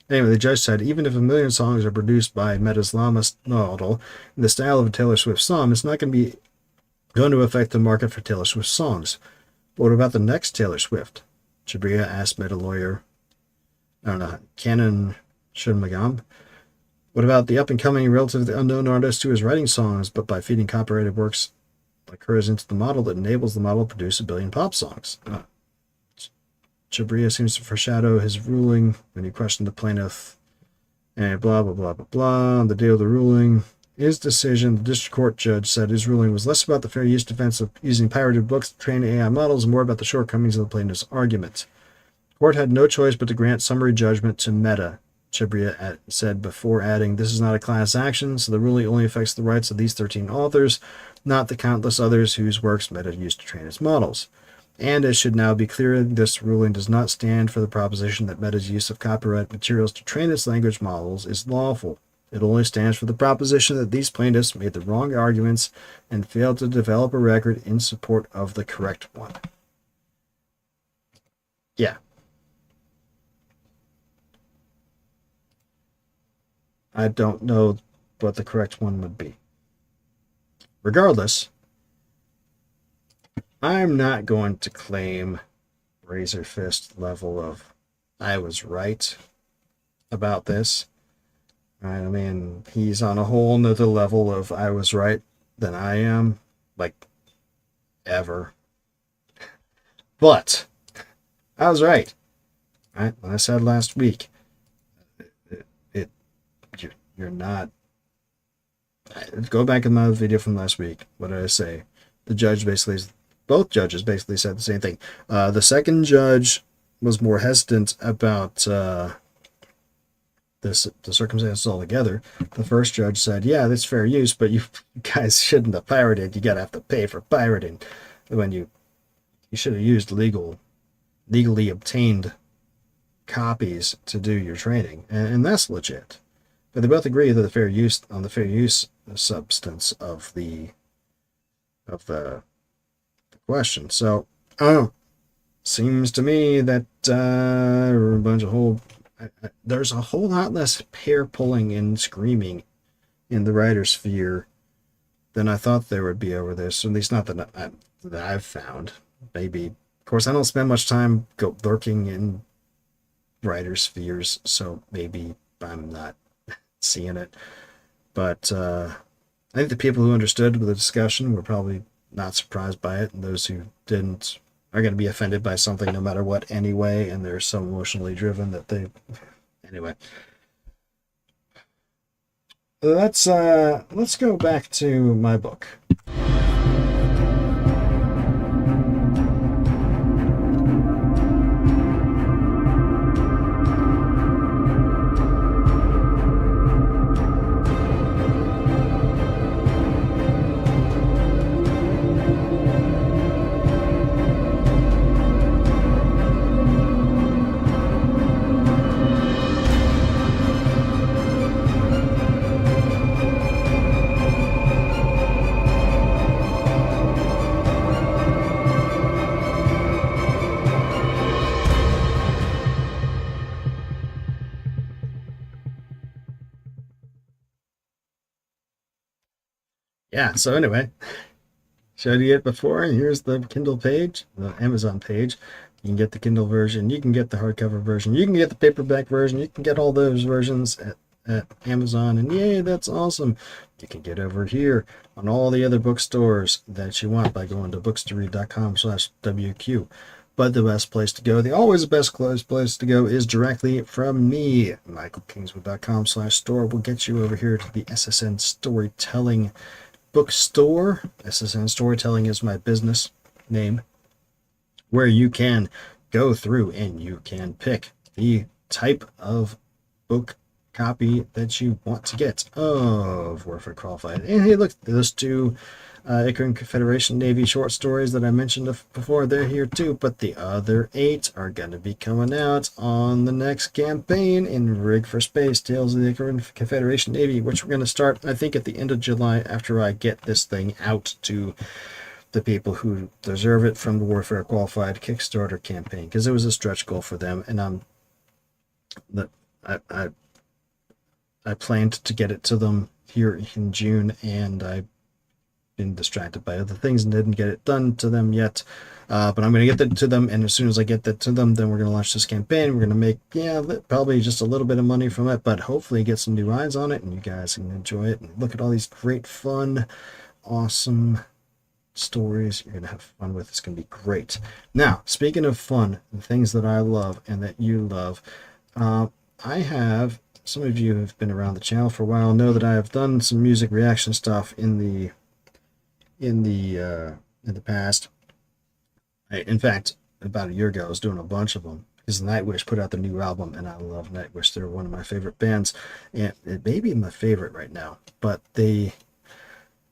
Speaker 1: Anyway, the judge said, even if 1 million songs are produced by Meta's Llama model in the style of a Taylor Swift song, it's not going to affect the market for Taylor Swift songs. But what about the next Taylor Swift? Chabria asked Meta lawyer, I don't know, Canon Shinmugam. What about the up-and-coming, relatively unknown artist who is writing songs, but by feeding copyrighted works like hers into the model that enables the model to produce 1 billion pop songs? Chabria seems to foreshadow his ruling when he questioned the plaintiff, and blah, blah, blah, blah, blah. On the day of the ruling, his decision, the district court judge said his ruling was less about the fair use defense of using pirated books to train AI models and more about the shortcomings of the plaintiff's argument. The court had no choice but to grant summary judgment to Meta, Chabria said before adding, this is not a class action, so the ruling only affects the rights of these 13 authors, not the countless others whose works Meta used to train its models. And it should now be clear, this ruling does not stand for the proposition that Meta's use of copyright materials to train its language models is lawful. It only stands for the proposition that these plaintiffs made the wrong arguments and failed to develop a record in support of the correct one. Yeah. I don't know what the correct one would be. Regardless, I'm not going to claim razor fist level of I was right about this. Right? I mean, he's on a whole nother level of I was right than I am, like ever. But I was right. Right? When I said last week, you're not. Go back in my video from last week. What did I say? Both judges basically said the same thing. The second judge was more hesitant about the circumstances altogether. The first judge said, yeah, that's fair use, but you guys shouldn't have pirated. You gotta have to pay for pirating. When you should have used legally obtained copies to do your training, and that's legit. But they both agree that the fair use substance of the question. So, I don't know. Seems to me that there's a whole lot less hair pulling and screaming in the writer's sphere than I thought there would be over this. At least not that I've found. Maybe, of course, I don't spend much time lurking in writer's spheres, so maybe I'm not seeing it. But I think the people who understood the discussion were probably not surprised by it, and those who didn't are going to be offended by something no matter what anyway, and they're so emotionally driven that they... Anyway. Let's go back to my book. Yeah, so anyway, showed you it before, and here's the Kindle page, the Amazon page. You can get the Kindle version, you can get the hardcover version, you can get the paperback version, you can get all those versions at Amazon, and yay, that's awesome. You can get over here on all the other bookstores that you want by going to bookstory.com/WQ. But the best place to go, the always best place to go, is directly from me. michaelkingswood.com/store will get you over here to the SSN Storytelling bookstore. SSN Storytelling is my business name, where you can go through and you can pick the type of book copy that you want to get of Warfare Qualified. And hey, look, those two Icaran Confederation Navy short stories that I mentioned before, they're here too, but the other 8 are going to be coming out on the next campaign in Rig for Space, Tales of the Icaran Confederation Navy, which we're going to start, I think, at the end of July after I get this thing out to the people who deserve it from the Warfare Qualified Kickstarter campaign, because it was a stretch goal for them, and I planned to get it to them here in June, and I've been distracted by other things and didn't get it done to them yet. But I'm going to get that to them, and as soon as I get that to them, then we're going to launch this campaign. We're going to make, probably just a little bit of money from it, but hopefully get some new eyes on it, and you guys can enjoy it and look at all these great, fun, awesome stories you're going to have fun with. It's going to be great. Now, speaking of fun and things that I love and that you love, I have, some of you who have been around the channel for a while know that I have done some music reaction stuff in the past. In fact, about a year ago, I was doing a bunch of them because Nightwish put out their new album, and I love Nightwish. They're one of my favorite bands, and it may be my favorite right now. But I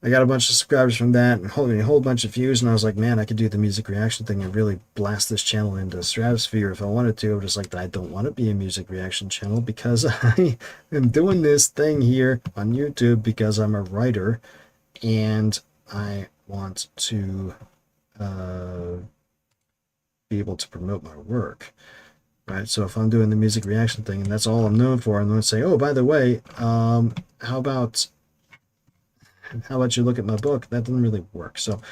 Speaker 1: got a bunch of subscribers from that, and a whole bunch of views, and I was like, man, I could do the music reaction thing and really blast this channel into the stratosphere if I wanted to. I was just like, I don't want to be a music reaction channel because I am doing this thing here on YouTube because I'm a writer, and I want to be able to promote my work, right? So if I'm doing the music reaction thing and that's all I'm known for, I'm going to say, oh, by the way, how about you look at my book? That doesn't really work. So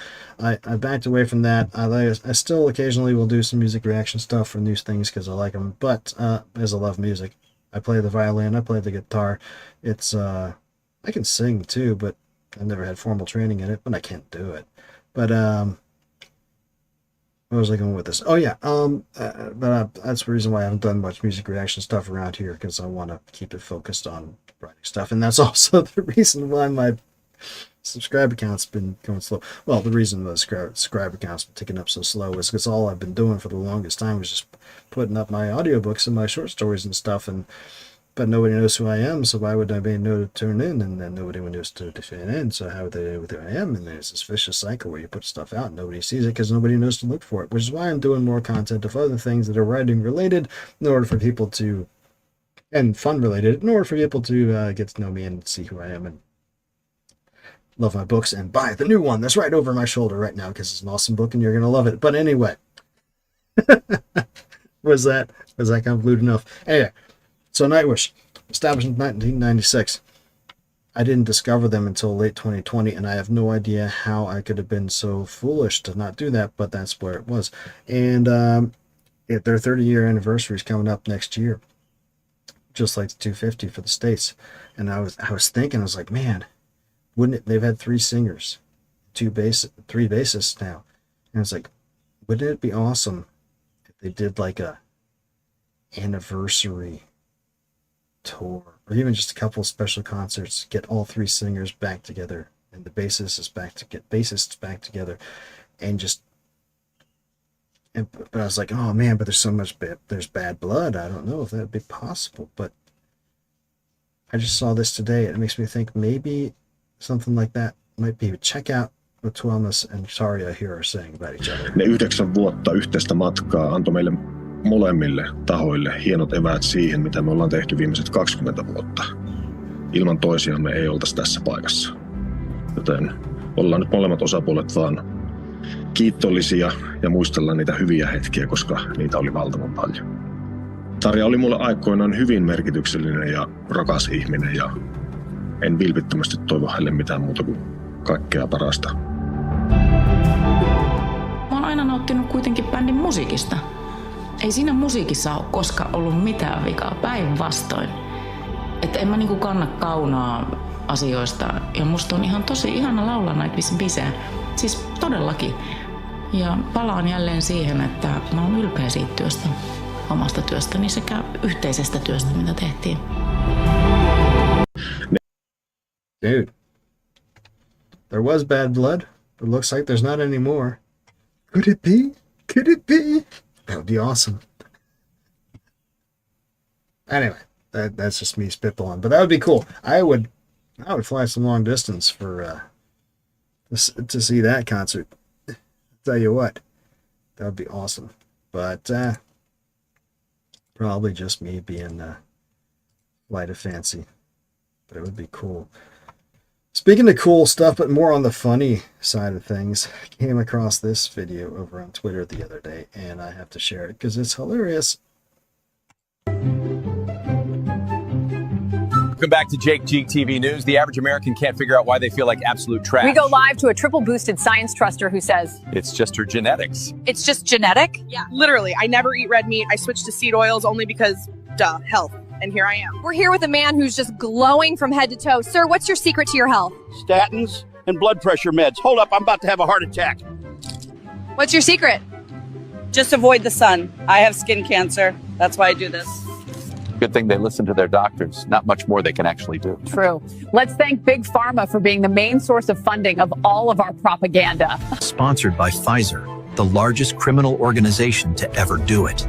Speaker 1: I backed away from that. I still occasionally will do some music reaction stuff for new things because I like them, but as I love music, I play the violin, I play the guitar. It's I can sing too, but I've never had formal training in it, but I can't do it. But where was I going with this? Oh yeah, that's the reason why I haven't done much music reaction stuff around here, because I want to keep it focused on writing stuff, and that's also the reason why my subscriber count's been going slow. Well, the reason the subscriber count's been ticking up so slow is because all I've been doing for the longest time was just putting up my audiobooks and my short stories and stuff, but nobody knows who I am, so why would anybody know to tune in? And then nobody knows to tune in, so how would they know who I am? And there's this vicious cycle where you put stuff out and nobody sees it because nobody knows to look for it, which is why I'm doing more content of other things that are writing related in order for people to, and fun related, in order for people to get to know me and see who I am and love my books and buy the new one that's right over my shoulder right now because it's an awesome book and you're going to love it. But anyway, was that convoluted enough? Anyway. So Nightwish, established in 1996. I didn't discover them until late 2020, and I have no idea how I could have been so foolish to not do that, but that's where it was. And their 30-year anniversary is coming up next year, just like the 250 for the States. And I was thinking, I was like, man, wouldn't it? They've had 3 singers, 3 bassists now, and it's like, wouldn't it be awesome if they did like a anniversary tour, or even just a couple of special concerts, get all 3 singers back together and the bassists back together, and just, but I was like, oh man, but there's bad blood. I don't know if that'd be possible, but I just saw this today. It makes me think maybe something like that might be. Check out what Tuomas and Tarja here are saying about each other.
Speaker 4: Ne 9 vuotta yhteistä matkaa antoi meille molemmille tahoille hienot eväät siihen, mitä me ollaan tehty viimeiset 20 vuotta. Ilman toisiamme ei oltaisi tässä paikassa. Joten ollaan nyt molemmat osapuolet vaan kiitollisia ja muistellaan niitä hyviä hetkiä, koska niitä oli valtavan paljon. Tarja oli mulle aikoinaan hyvin merkityksellinen ja rakas ihminen, ja en vilpittömästi toivo hänelle mitään muuta kuin kaikkea parasta.
Speaker 5: Mä oon aina nauttinut kuitenkin bändin musiikista. Ei siinä musiikissa ole koskaan ollut mitään vikaa, päinvastoin. Että en mä niinku kanna kaunaa asioista, ja musta on ihan tosi ihana laulaa näitä biisejä. Siis todellakin. Ja palaan jälleen siihen, että mä oon ylpeä siitä työstä, omasta työstäni sekä yhteisestä työstä, mitä tehtiin.
Speaker 1: Dude, there was bad blood, but it looks like there's not anymore. Could it be? Could it be? That would be awesome. Anyway, that's just me spitballing, but that would be cool. I would fly some long distance for to see that concert. Tell you what, that would be awesome. But probably just me being flight of fancy, but it would be cool. Speaking of cool stuff, but more on the funny side of things, I came across this video over on Twitter the other day, and I have to share it because it's hilarious.
Speaker 6: Welcome back to Jake GTV News. The average American can't figure out why they feel like absolute trash.
Speaker 7: We go live to a triple-boosted science truster who says,
Speaker 6: It's just her genetics.
Speaker 7: it's just genetic?
Speaker 8: Yeah, literally. I never eat red meat. I switched to seed oils only because, health. And here I am.
Speaker 7: We're here with a man who's just glowing from head to toe. Sir, what's your secret to your health?
Speaker 9: Statins and blood pressure meds. Hold up, I'm about to have a heart attack.
Speaker 7: What's your secret?
Speaker 8: Just avoid the sun. I have skin cancer. That's why I do this.
Speaker 6: Good thing they listen to their doctors. Not much more they can actually do.
Speaker 7: True. Let's thank Big Pharma for being the main source of funding of all of our propaganda.
Speaker 10: Sponsored by Pfizer, the largest criminal organization to ever do it.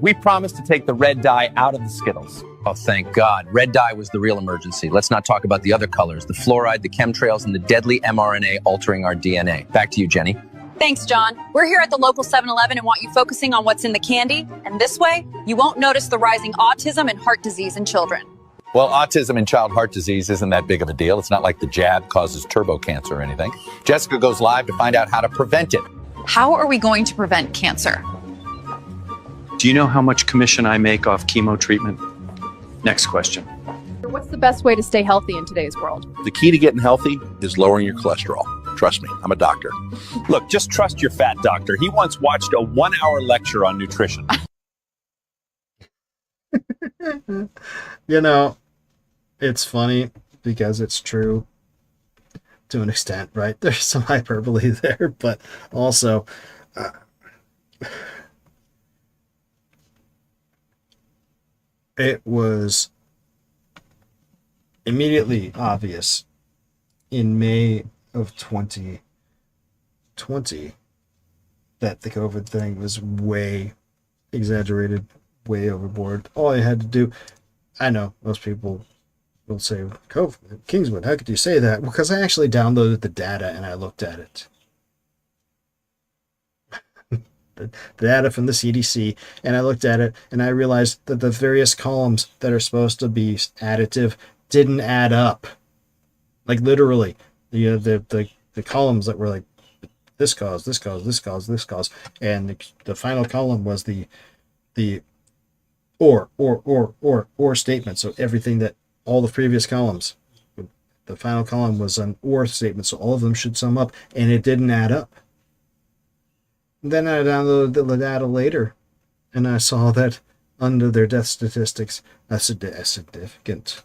Speaker 6: We promised to take the red dye out of the Skittles.
Speaker 11: Oh, thank God. Red dye was the real emergency. Let's not talk about the other colors, the fluoride, the chemtrails, and the deadly mRNA altering our DNA. Back to you, Jenny.
Speaker 7: Thanks, John. We're here at the local 7-Eleven and want you focusing on what's in the candy. And this way, you won't notice the rising autism and heart disease in children.
Speaker 6: Well, autism and child heart disease isn't that big of a deal. It's not like the jab causes turbo cancer or anything. Jessica goes live to find out how to prevent it.
Speaker 7: How are we going to prevent cancer?
Speaker 12: Do you know how much commission I make off chemo treatment? Next question.
Speaker 7: What's the best way to stay healthy in today's world?
Speaker 9: The key to getting healthy is lowering your cholesterol. Trust me, I'm a doctor.
Speaker 6: Look, just trust your fat doctor. He once watched a 1-hour lecture on nutrition.
Speaker 1: You know, it's funny because it's true to an extent, right? There's some hyperbole there, but also it was immediately obvious in May of 2020 that the COVID thing was way exaggerated, way overboard. All I had to do, I know most people will say, Kingswood, how could you say that? Because I actually downloaded the data and I looked at it. The data from the CDC, and I looked at it and I realized that the various columns that are supposed to be additive didn't add up. Like literally, the columns that were like this cause, this cause, this cause, this cause, and the final column was the or statement. So everything that all the previous columns, the final column was an or statement. So all of them should sum up, and it didn't add up. Then I downloaded the data later, and I saw that under their death statistics, a significant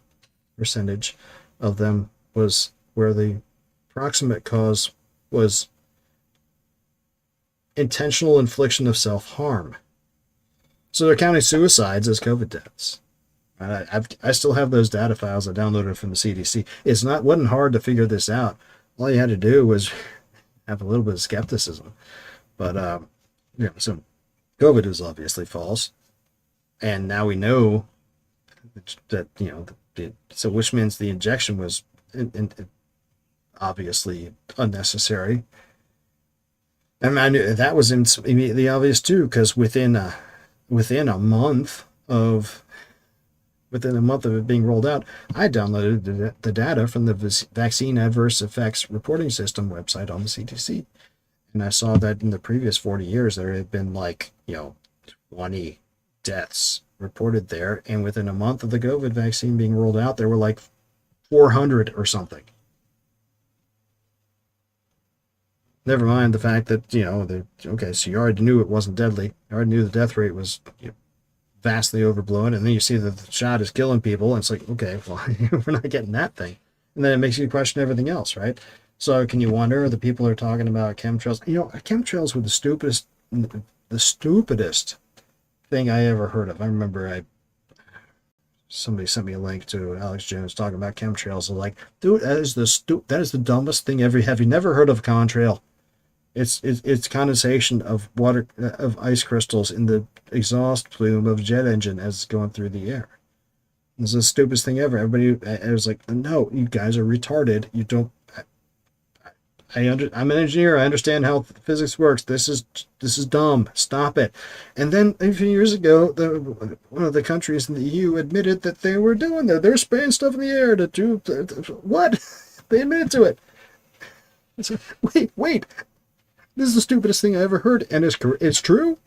Speaker 1: percentage of them was where the proximate cause was intentional infliction of self-harm. So they're counting suicides as COVID deaths. I still have those data files I downloaded from the CDC. Wasn't hard to figure this out. All you had to do was have a little bit of skepticism. But, so COVID is obviously false. And now we know that, so which means the injection was obviously unnecessary. And I knew that was immediately obvious too, because within a month of it being rolled out, I downloaded the data from the Vaccine Adverse Effects Reporting System website on the CDC. And I saw that in the previous 40 years, there had been 20 deaths reported there. And within a month of the COVID vaccine being rolled out, there were like 400 or something. Never mind the fact that, so you already knew it wasn't deadly. You already knew the death rate was vastly overblown. And then you see that the shot is killing people. And it's like, okay, well, we're not getting that thing. And then it makes you question everything else, right? So can you wonder, the people are talking about chemtrails. Chemtrails were the stupidest thing I ever heard of. I remember somebody sent me a link to Alex Jones talking about chemtrails. I'm like, dude, that is the dumbest thing ever. Have you never heard of a contrail? It's condensation of water, of ice crystals in the exhaust plume of a jet engine as it's going through the air. It's the stupidest thing ever. Everybody, I was like, no, you guys are retarded. You don't. I'm an engineer. I understand how physics works. This is dumb. Stop it. And then a few years ago, one of the countries in the EU admitted that they were doing that. They're spraying stuff in the air to do what? They admitted to it. So, wait. This is the stupidest thing I ever heard, and it's true.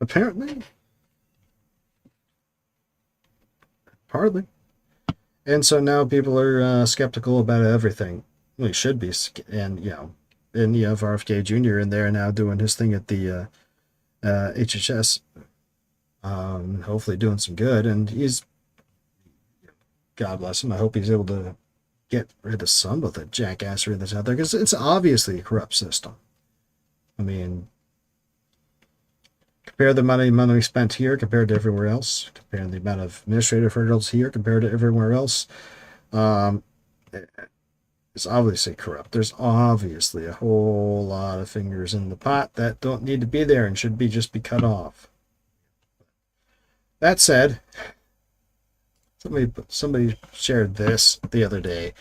Speaker 1: Apparently. Hardly. And so now people are skeptical about everything. Well, he should be. And, and you have RFK Jr. in there now doing his thing at the HHS. Hopefully doing some good. And he's, God bless him, I hope he's able to get rid of some of the jackassery that's out there, because it's obviously a corrupt system. I mean, compare the money spent here compared to everywhere else. Compare the amount of administrative hurdles here compared to everywhere else. It's obviously corrupt. There's obviously a whole lot of fingers in the pot that don't need to be there and should just be cut off. That said, somebody shared this the other day.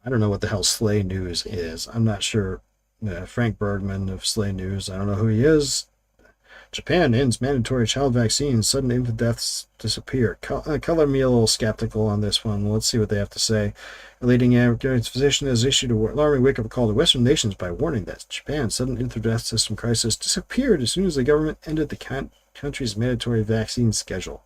Speaker 1: I don't know what the hell Slay News is. I'm not sure. Frank Bergman of Slay News. I don't know who he is. Japan ends mandatory child vaccines. Sudden infant deaths disappear. Color me a little skeptical on this one. Let's see what they have to say. A leading physician has issued an alarming wake-up call to Western nations by warning that Japan's sudden infant death system crisis disappeared as soon as the government ended the country's mandatory vaccine schedule.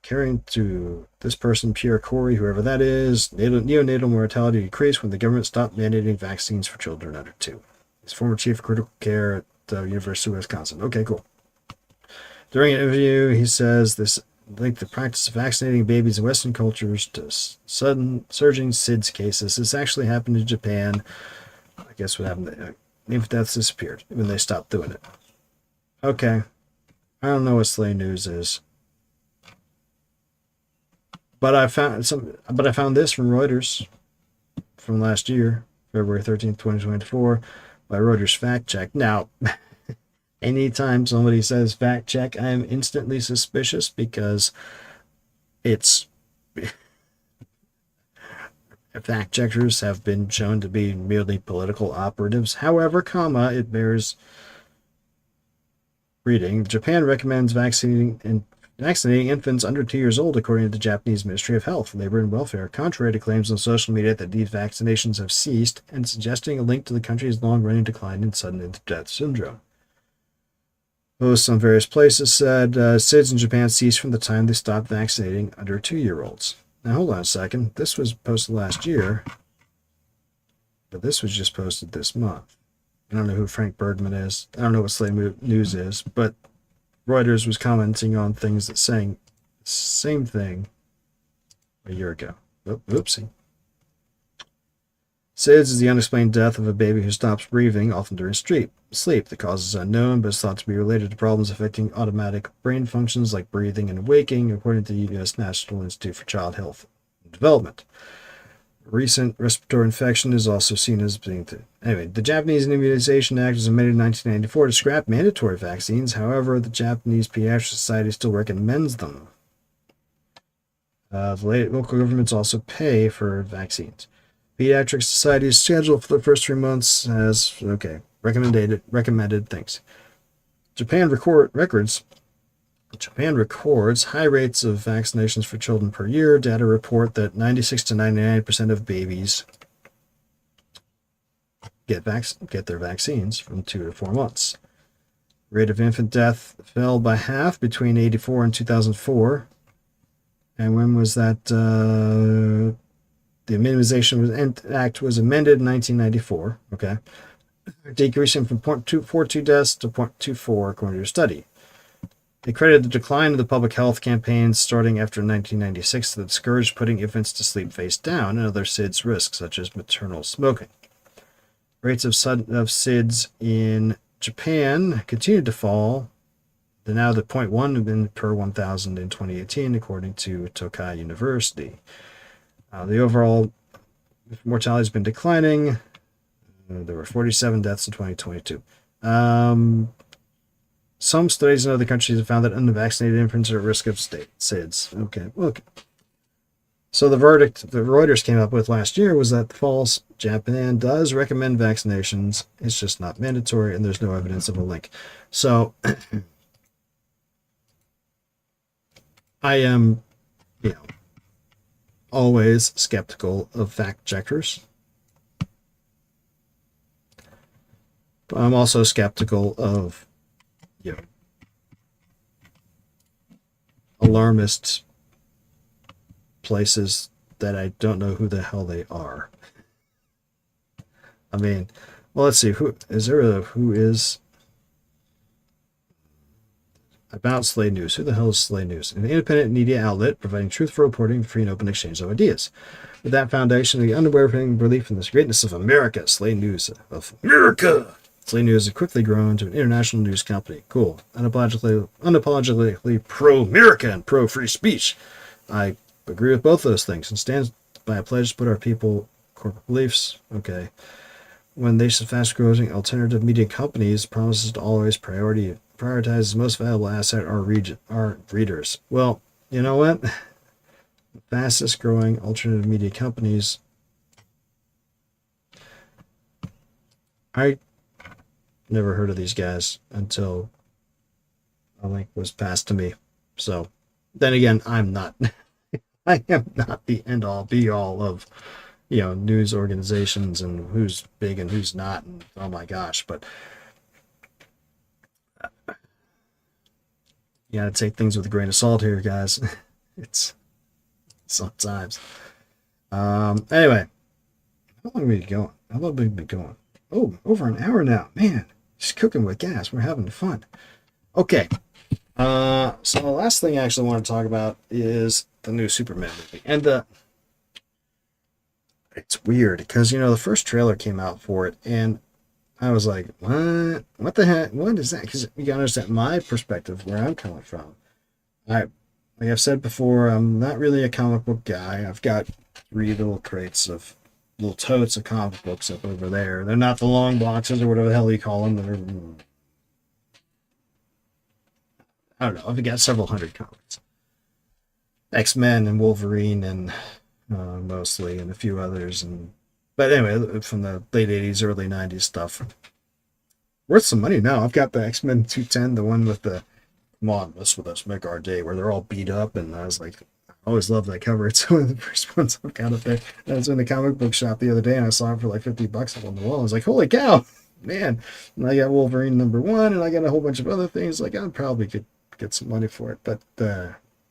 Speaker 1: Carrying to this person, Pierre Corey, whoever that is, neonatal mortality decreased when the government stopped mandating vaccines for children under 2. He's former chief of critical care at the University of Wisconsin. Okay, cool. During an interview, he says this linked the practice of vaccinating babies in Western cultures to sudden surging SIDS cases. This actually happened in Japan. I guess what happened, infant deaths disappeared when they stopped doing it. Okay. I don't know what Slay News is. But I found this from Reuters from last year, February 13th, 2024, by Reuters Fact Check. Now, anytime somebody says fact check, I am instantly suspicious because it's fact checkers have been shown to be merely political operatives. However, it bears reading. Japan recommends vaccinating infants under 2 years old, according to the Japanese Ministry of Health, Labor and Welfare, contrary to claims on social media that these vaccinations have ceased, and suggesting a link to the country's long-running decline in sudden infant death syndrome. Posts on various places said SIDS in Japan ceased from the time they stopped vaccinating under 2-year-olds. Now, hold on a second. This was posted last year, but this was just posted this month. I don't know who Frank Bergman is. I don't know what Slay News is, but Reuters was commenting on things that saying the same thing a year ago. Oopsie. SIDS is the unexplained death of a baby who stops breathing, often during sleep. The cause is unknown, but is thought to be related to problems affecting automatic brain functions like breathing and waking, according to the U.S. National Institute for Child Health and Development. Recent respiratory infection is also seen as being... Anyway, the Japanese Immunization Act was amended in 1994 to scrap mandatory vaccines. However, the Japanese Pediatric Society still recommends them. The local governments also pay for vaccines. Pediatric Society's schedule for the first 3 months has, recommended things. Japan records high rates of vaccinations for children per year. Data report that 96 to 99% of babies get their vaccines from 2 to 4 months. Rate of infant death fell by half between 1984 and 2004. And when was that? The Immunization Act was amended in 1994. Okay, decreasing from 0.242 deaths to 0.24 according to a study. They credited the decline of the public health campaigns starting after 1996 that discouraged putting infants to sleep face down and other SIDS risks, such as maternal smoking. Rates of SIDS in Japan continued to fall. They're now at 0.1 per 1,000 in 2018, according to Tokai University. The overall mortality has been declining. There were 47 deaths in 2022. Some studies in other countries have found that unvaccinated infants are at risk of SIDS. Okay, look. So the verdict that Reuters came up with last year was that false. Japan does recommend vaccinations. It's just not mandatory, and there's no evidence of a link. So I am, always skeptical of fact checkers. But I'm also skeptical of alarmist places that I don't know who the hell they are. I mean, well, let's see. Who is about Slay News? Who the hell is Slay News? An independent media outlet providing truthful reporting, free and open exchange of ideas. With that foundation, the unwavering belief in the greatness of America, Slay News of America. Slay News has quickly grown to an international news company. Cool. Unapologetically pro-America and pro-free speech. I agree with both those things and stands by a pledge to put our people corporate beliefs. Okay. When they fast-growing alternative media companies promises to always prioritize the most valuable asset, our readers. Well, you know what? The fastest growing alternative media companies, I never heard of these guys until a link was passed to me. So then again, I am not the end all be all of, news organizations and who's big and who's not. And oh my gosh, but you gotta take things with a grain of salt here, guys. It's sometimes. Anyway, how long have we been going? How long have we been going? Oh, over an hour now. Man, just cooking with gas. We're having fun. Okay. So the last thing I actually want to talk about is the new Superman movie. And it's weird because, the first trailer came out for it and I was like, what? What the heck? What is that? Because you gotta understand my perspective, where I'm coming from. Like I've said before, I'm not really a comic book guy. I've got 3 little crates of little totes of comic books up over there. They're not the long boxes or whatever the hell you call them. They're, I don't know. I've got several hundred comics. X-Men and Wolverine and mostly, and a few others. But anyway, from the late 80s, early 90s stuff. Worth some money now. I've got the X-Men 210, the one with the "Come on, mess with us, make our day," where they're all beat up, and I was like, I always loved that cover. It's one of the first ones I've got up there. And I was in the comic book shop the other day, and I saw it for like $50 up on the wall. I was like, holy cow, man. And I got Wolverine #1, and I got a whole bunch of other things. Like, I probably could get some money for it, but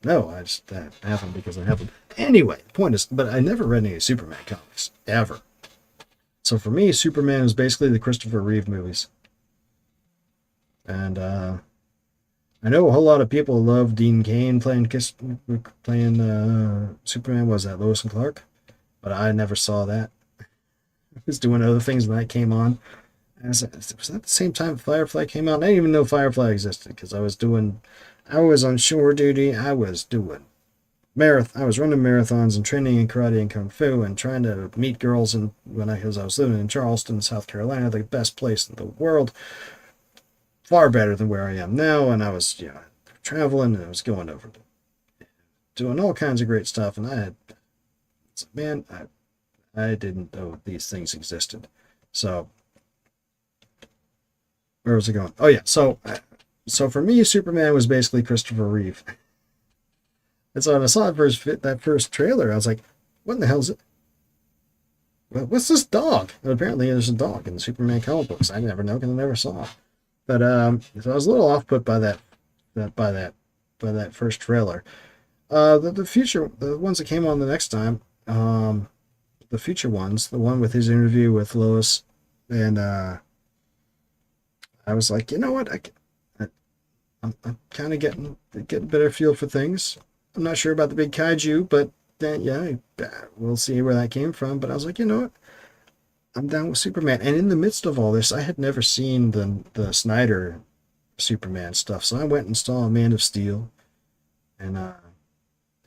Speaker 1: no, I just have them because I have them. Anyway, the point is, but I never read any Superman comics, ever. So for me, Superman is basically the Christopher Reeve movies. And I know a whole lot of people love Dean Cain playing Superman. Was that Lois and Clark? But I never saw that. I was doing other things when that came on. Was that the same time Firefly came out? I didn't even know Firefly existed because I was on shore duty. I was running marathons and training in karate and kung fu and trying to meet girls. And because I was living in Charleston, South Carolina, the best place in the world, far better than where I am now. And I was traveling and I was going over doing all kinds of great stuff. And I didn't know these things existed. So where was it going? Oh yeah, so for me, Superman was basically Christopher Reeve. And so when I saw that first trailer, I was like, what in the hell is it? What's this dog? And apparently there's a dog in the Superman comic books. I never know because I never saw it. But so I was a little off put by that first trailer. The ones that came on the next time, the future ones, the one with his interview with Lois, and I was like, you know what? I'm kind of getting a better feel for things. I'm not sure about the big kaiju, but then, we'll see where that came from. But I was like, you know what? I'm down with Superman. And in the midst of all this, I had never seen the Snyder Superman stuff. So I went and saw Man of Steel and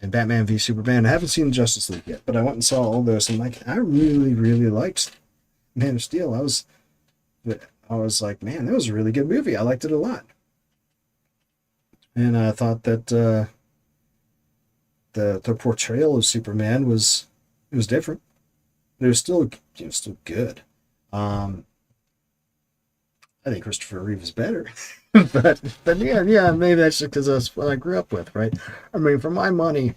Speaker 1: Batman v Superman. I haven't seen Justice League yet, but I went and saw all those. And I really, really liked Man of Steel. I was like, man, that was a really good movie. I liked it a lot. And I thought that the portrayal of Superman was different. It was still good. I think Christopher Reeve is better, but yeah, maybe that's just because that's what I grew up with, right? I mean, for my money,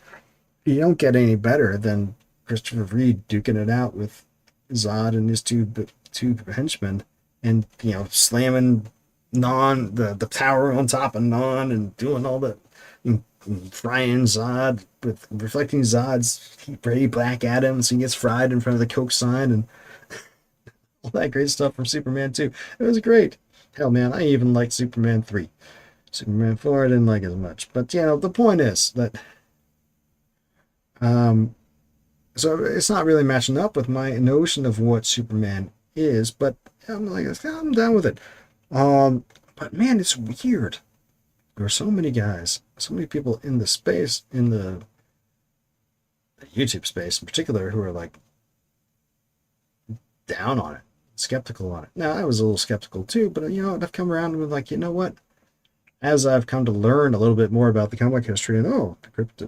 Speaker 1: you don't get any better than Christopher Reeve duking it out with Zod and his two henchmen, and slamming the tower on top of Non and doing all the frying Zod with reflecting Zod's heat ray back at him, so he gets fried in front of the Coke sign and all that great stuff from Superman 2. It was great. Hell, man, I even liked Superman 3. Superman 4 I didn't like as much. But, the point is that so it's not really matching up with my notion of what Superman is, but I'm down with it. But man, it's weird. There are so many guys, so many people in the space, in the YouTube space in particular, who are like down on it, skeptical on it. Now, I was a little skeptical too, but I've come around and been like, you know what? As I've come to learn a little bit more about the comic history, and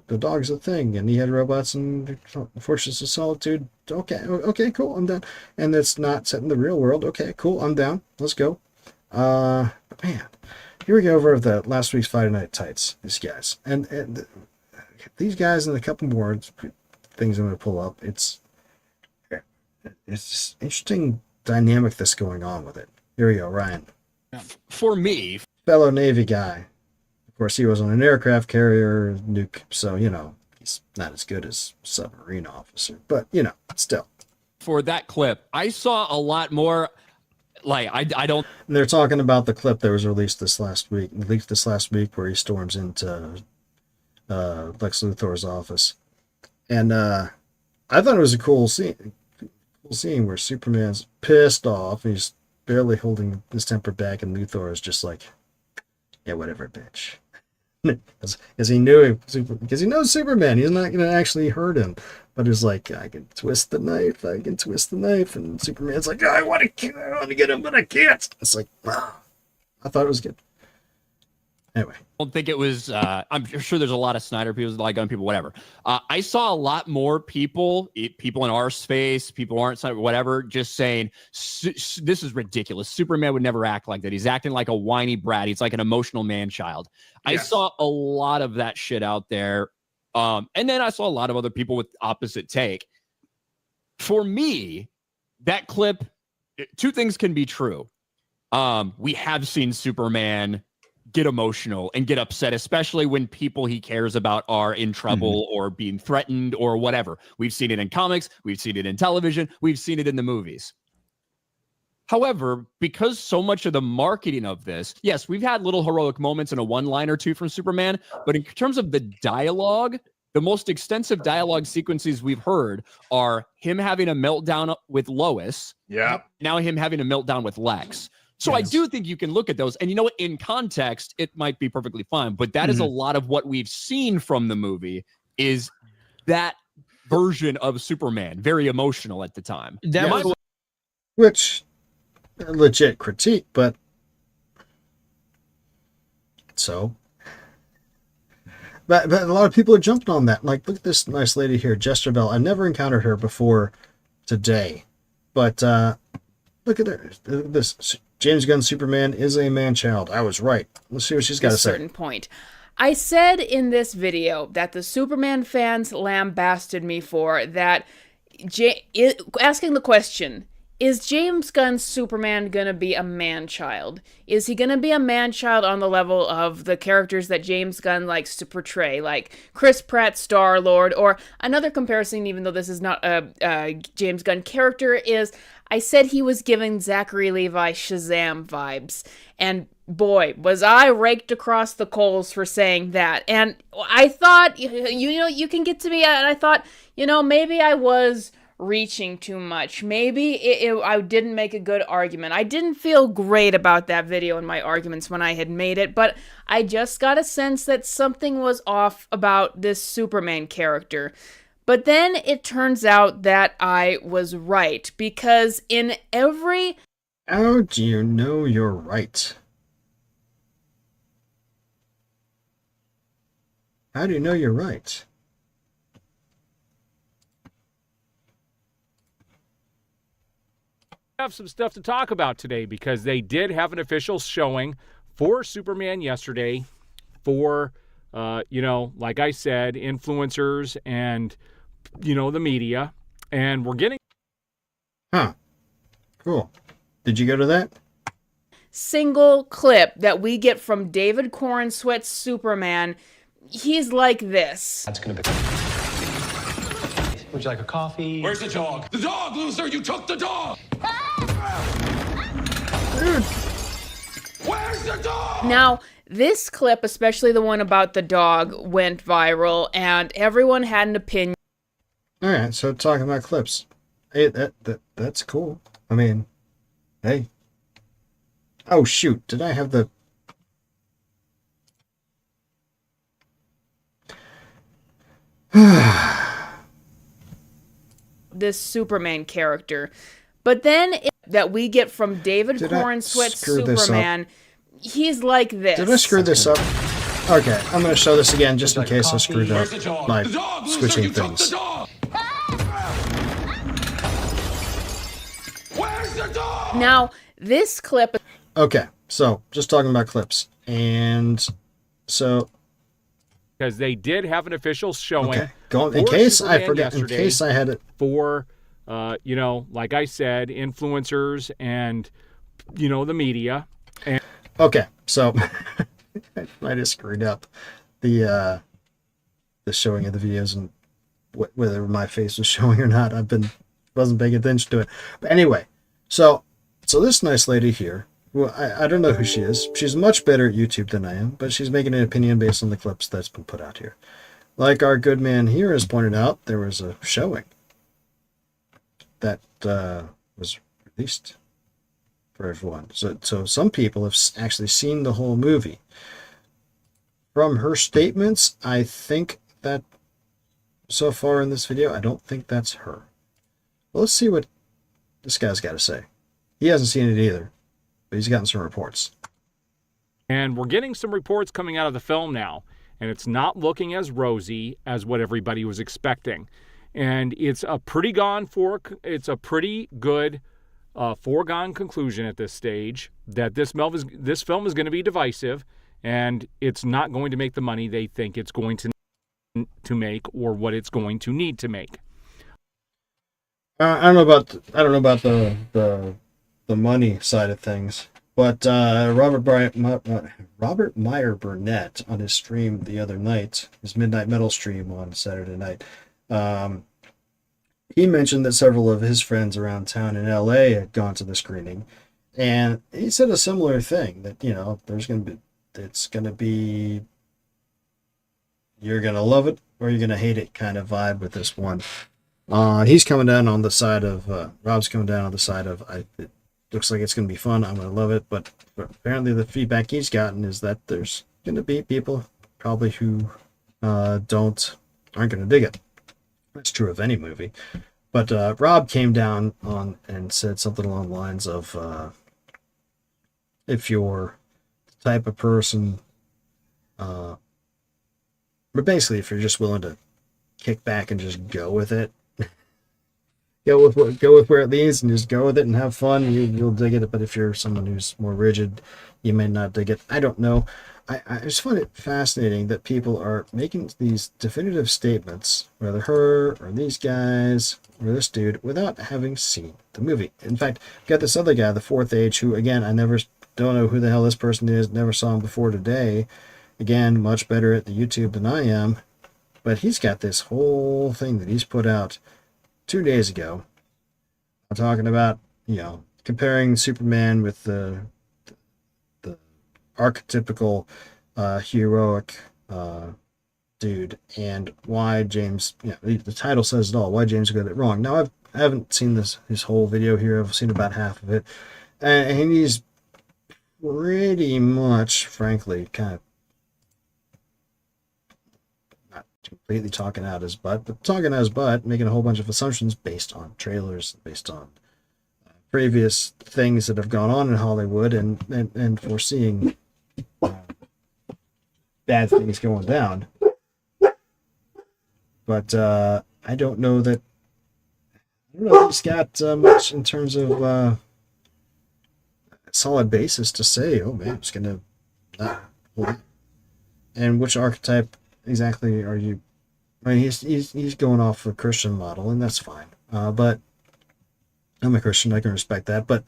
Speaker 1: the dog's a thing, and he had robots and Fortress of Solitude. Okay, cool, I'm done. And it's not set in the real world. Okay, cool, I'm down. Let's go. But man, here we go over the last week's Friday Night Tights. These guys, and these guys, and a couple more things I'm going to pull up. It's just interesting dynamic that's going on with it. Here we go, Ryan.
Speaker 13: For me,
Speaker 1: fellow Navy guy. Of course, he was on an aircraft carrier nuke, so he's not as good as submarine officer, but still.
Speaker 13: For that clip, I saw a lot more. Like I don't.
Speaker 1: And they're talking about the clip that was released this last week, where he storms into Lex Luthor's office, and I thought it was a cool scene where Superman's pissed off. He's barely holding his temper back, and Luthor is just like, "Yeah, whatever, bitch," because he knows Superman. He's not gonna actually hurt him. But it's like, I can twist the knife, and Superman's like, I want to get him, but I can't. It's like, wow. I thought it was good. Anyway.
Speaker 13: I don't think it was, I'm sure there's a lot of Snyder people, like gun people, whatever. I saw a lot more people in our space, people aren't Snyder, whatever, just saying, this is ridiculous. Superman would never act like that. He's acting like a whiny brat. He's like an emotional man-child. Yes. I saw a lot of that shit out there. And then I saw a lot of other people with opposite take. For me, that clip, two things can be true. We have seen Superman get emotional and get upset, especially when people he cares about are in trouble or being threatened or whatever. We've seen it in comics. We've seen it in television. We've seen it in the movies. However, because so much of the marketing of this, yes, we've had little heroic moments and a one-line or two from Superman, but in terms of the dialogue, the most extensive dialogue sequences we've heard are him having a meltdown with Lois.
Speaker 14: Yeah.
Speaker 13: Now him having a meltdown with Lex. So I do think you can look at those, and in context, it might be perfectly fine, but that is a lot of what we've seen from the movie is that version of Superman, very emotional at the time.
Speaker 1: Which, legit critique, but so. But a lot of people are jumping on that. Like, look at this nice lady here, Jester Bell. I've never encountered her before today, but look at her. This James Gunn Superman is a man-child. I was right. Let's see what she's got to say.
Speaker 15: A certain point. I said in this video that the Superman fans lambasted me for that. Asking the question, is James Gunn's Superman going to be a man-child? Is he going to be a man-child on the level of the characters that James Gunn likes to portray, like Chris Pratt's Star-Lord? Or another comparison, even though this is not a James Gunn character, is I said he was giving Zachary Levi Shazam vibes. And boy, was I raked across the coals for saying that. And I thought, you can get to me, and I thought, maybe I was reaching too much. Maybe I didn't make a good argument. I didn't feel great about that video and my arguments when I had made it, but I just got a sense that something was off about this Superman character. But then it turns out that I was right, because in every...
Speaker 1: How do you know you're right? How do you know you're right?
Speaker 14: Have some stuff to talk about today, because they did have an official showing for Superman yesterday for, like I said, influencers and, the media. And we're getting...
Speaker 1: Huh. Cool. Did you go to that?
Speaker 15: Single clip that we get from David Corenswet's Superman He's like this.
Speaker 16: That's gonna be. Would you like a coffee?
Speaker 17: Where's the dog? The dog, loser! You took the dog! Where's the dog?
Speaker 15: Now, this clip, especially the one about the dog, went viral, and everyone had an opinion.
Speaker 1: All right, so talking about clips, hey, that's cool. I mean, hey. Oh shoot! Did I have the?
Speaker 15: This Superman character, but then that we get from David Cornsweet's Superman, he's like this.
Speaker 1: Did I screw this up? Okay, I'm going to show this again just in case I screwed up by switching things.
Speaker 15: Now, this clip...
Speaker 1: Okay, so just talking about clips. And so...
Speaker 14: Because they did have an official showing.
Speaker 1: Okay, in case I forget, in case I had it.
Speaker 14: For, like I said, influencers and, the media. And
Speaker 1: okay, so I might have screwed up the showing of the videos and whether my face was showing or not. Wasn't paying attention to it. But anyway, so this nice lady here, well, I don't know who she is. She's much better at YouTube than I am, but she's making an opinion based on the clips that's been put out here. Like our good man here has pointed out, there was a showing that was released for everyone. So some people have actually seen the whole movie. From her statements, I think that so far in this video, I don't think that's her. Well, let's see what this guy's got to say. He hasn't seen it either, but he's gotten some reports.
Speaker 14: And we're getting some reports coming out of the film now, and it's not looking as rosy as what everybody was expecting. And it's a pretty good foregone conclusion at this stage that this film is going to be divisive, and it's not going to make the money they think it's going to make or what it's going to need to make.
Speaker 1: I don't know about the money side of things, but Robert Meyer Burnett on his stream the other night, his Midnight Metal stream on Saturday night, he mentioned that several of his friends around town in LA had gone to the screening, and he said a similar thing that it's gonna be you're gonna love it or you're gonna hate it kind of vibe with this one. He's coming down on the side of Rob's coming down on the side of it looks like it's gonna be fun. I'm gonna love it, but apparently the feedback he's gotten is that there's gonna be people probably who aren't gonna dig it. That's true of any movie. But Rob came down on and said something along the lines of if you're the type of person, but basically if you're just willing to kick back and just go with it, go with where it leads and just go with it and have fun, you'll dig it. But if you're someone who's more rigid, you may not dig it. I don't know. I just find it fascinating that people are making these definitive statements, whether her or these guys or this dude, without having seen the movie. In fact, we've got this other guy, the Fourth Age, who, again, don't know who the hell this person is, never saw him before today. Again, much better at the YouTube than I am. But he's got this whole thing that he's put out 2 days ago. I'm talking about, comparing Superman with the archetypical heroic dude, and why James, the title says it all, why James got it wrong. Now, I haven't seen his whole video here. I've seen about half of it, and he's pretty much, frankly, kind of not completely talking out his butt, but talking out his butt, making a whole bunch of assumptions based on trailers, based on previous things that have gone on in Hollywood, and foreseeing bad things going down. But I don't know that he's got much in terms of solid basis to say, oh man, it's gonna not hold up. And which archetype exactly are you? I mean, he's going off a Christian model, and that's fine. But I'm a Christian, I can respect that. But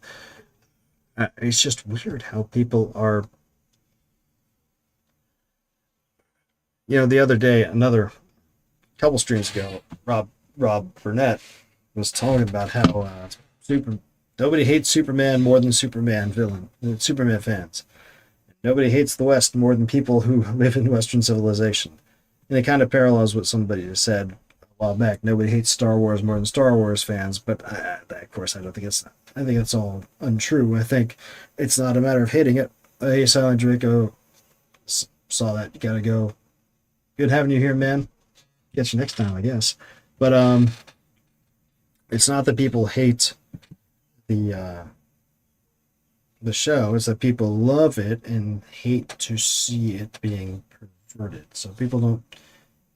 Speaker 1: it's just weird how people are The other day, another couple streams ago, Rob Burnett was talking about how nobody hates Superman more than Superman fans. Nobody hates the West more than people who live in Western civilization. And it kind of parallels what somebody just said a while back. Nobody hates Star Wars more than Star Wars fans, but of course, I don't think it's. I think it's all untrue. I think it's not a matter of hating it. Hey, Silent Draco, saw that. You gotta go. Good having you here, man. Get you next time, I guess. But it's not that people hate the show, is that people love it and hate to see it being perverted. So people don't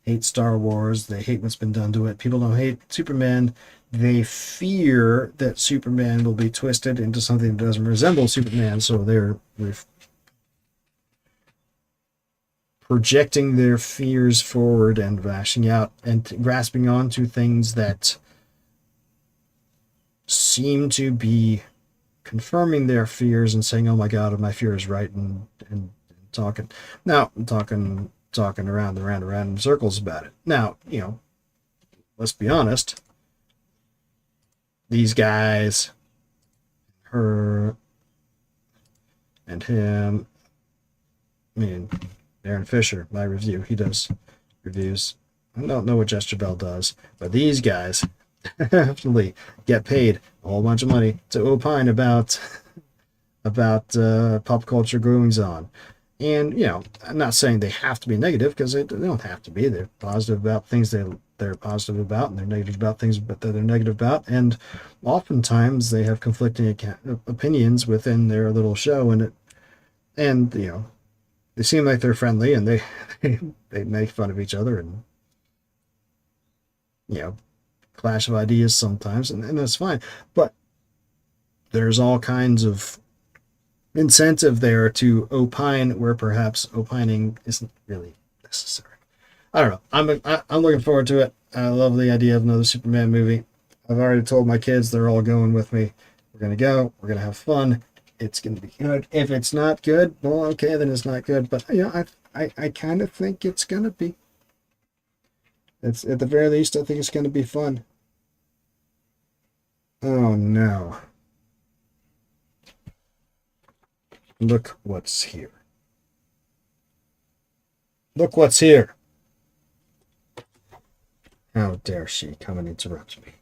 Speaker 1: hate Star Wars, they hate what's been done to it. People don't hate Superman, they fear that Superman will be twisted into something that doesn't resemble Superman, so they're projecting their fears forward and lashing out and grasping onto things that seem to be confirming their fears and saying, "Oh my God, my fear is right," and talking. Now I'm talking around in circles about it. Now, let's be honest. These guys, her and him, Aaron Fisher, my review, he does reviews. I don't know what Jester Bell does, but these guys definitely get paid a whole bunch of money to opine about pop culture goings on. And I'm not saying they have to be negative, because they don't have to be. They're positive about things they're positive about, and they're negative about things that they're negative about. And oftentimes they have conflicting opinions within their little show, and they seem like they're friendly, and they make fun of each other, and clash of ideas sometimes, and that's fine. But there's all kinds of incentive there to opine where perhaps opining isn't really necessary. I don't know. I'm looking forward to it. I love the idea of another Superman movie. I've already told my kids, they're all going with me. We're gonna go. We're gonna have fun. It's gonna be good. If it's not good, well, okay, then it's not good. But I kind of think it's gonna be. It's at the very least, I think it's gonna be fun. Oh no. Look what's here. Look what's here. How dare she come and interrupt me?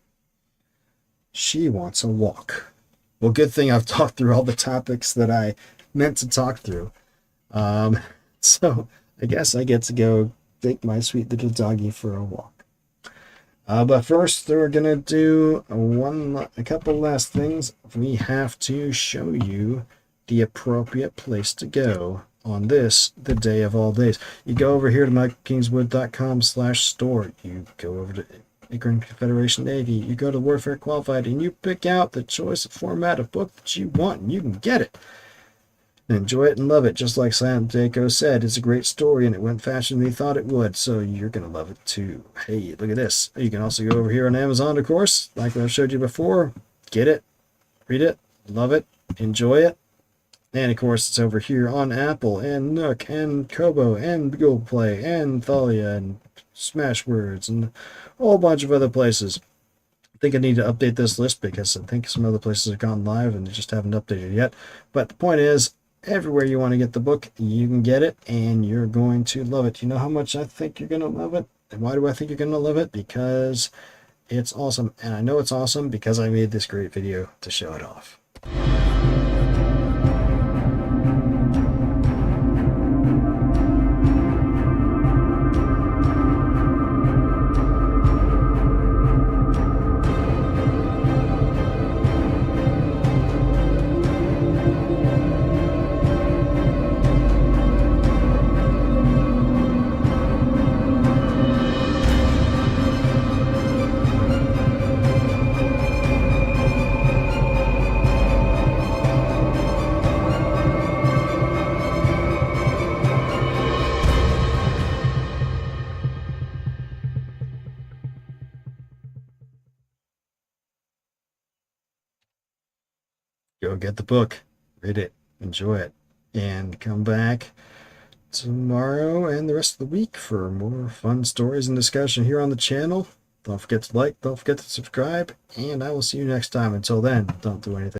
Speaker 1: She wants a walk. Well, good thing I've talked through all the topics that I meant to talk through. So I guess I get to go take my sweet little doggy for a walk. But first, we're going to do a couple last things. We have to show you the appropriate place to go on this, the day of all days. You go over here to michaelkingswood.com/store. You go over to Acorn Confederation Navy. You go to Warfare Qualified, and you pick out the choice of format of book that you want, and you can get it. And enjoy it and love it, just like Silent Daco said. It's a great story, and it went faster than we thought it would, so you're going to love it too. Hey, look at this. You can also go over here on Amazon, of course, like I showed you before. Get it, read it, love it, enjoy it. And of course, it's over here on Apple and Nook and Kobo and Google Play and Thalia and Smashwords and a whole bunch of other places. I think I need to update this list because I think some other places have gone live and they just haven't updated yet. But the point is, everywhere you want to get the book, you can get it, and you're going to love it. You know how much I think you're going to love it? And why do I think you're going to love it? Because it's awesome. And I know it's awesome because I made this great video to show it off. Go get the book, read it, enjoy it, and come back tomorrow and the rest of the week for more fun stories and discussion here on the channel. Don't forget to like, don't forget to subscribe, and I will see you next time. Until then, don't do anything.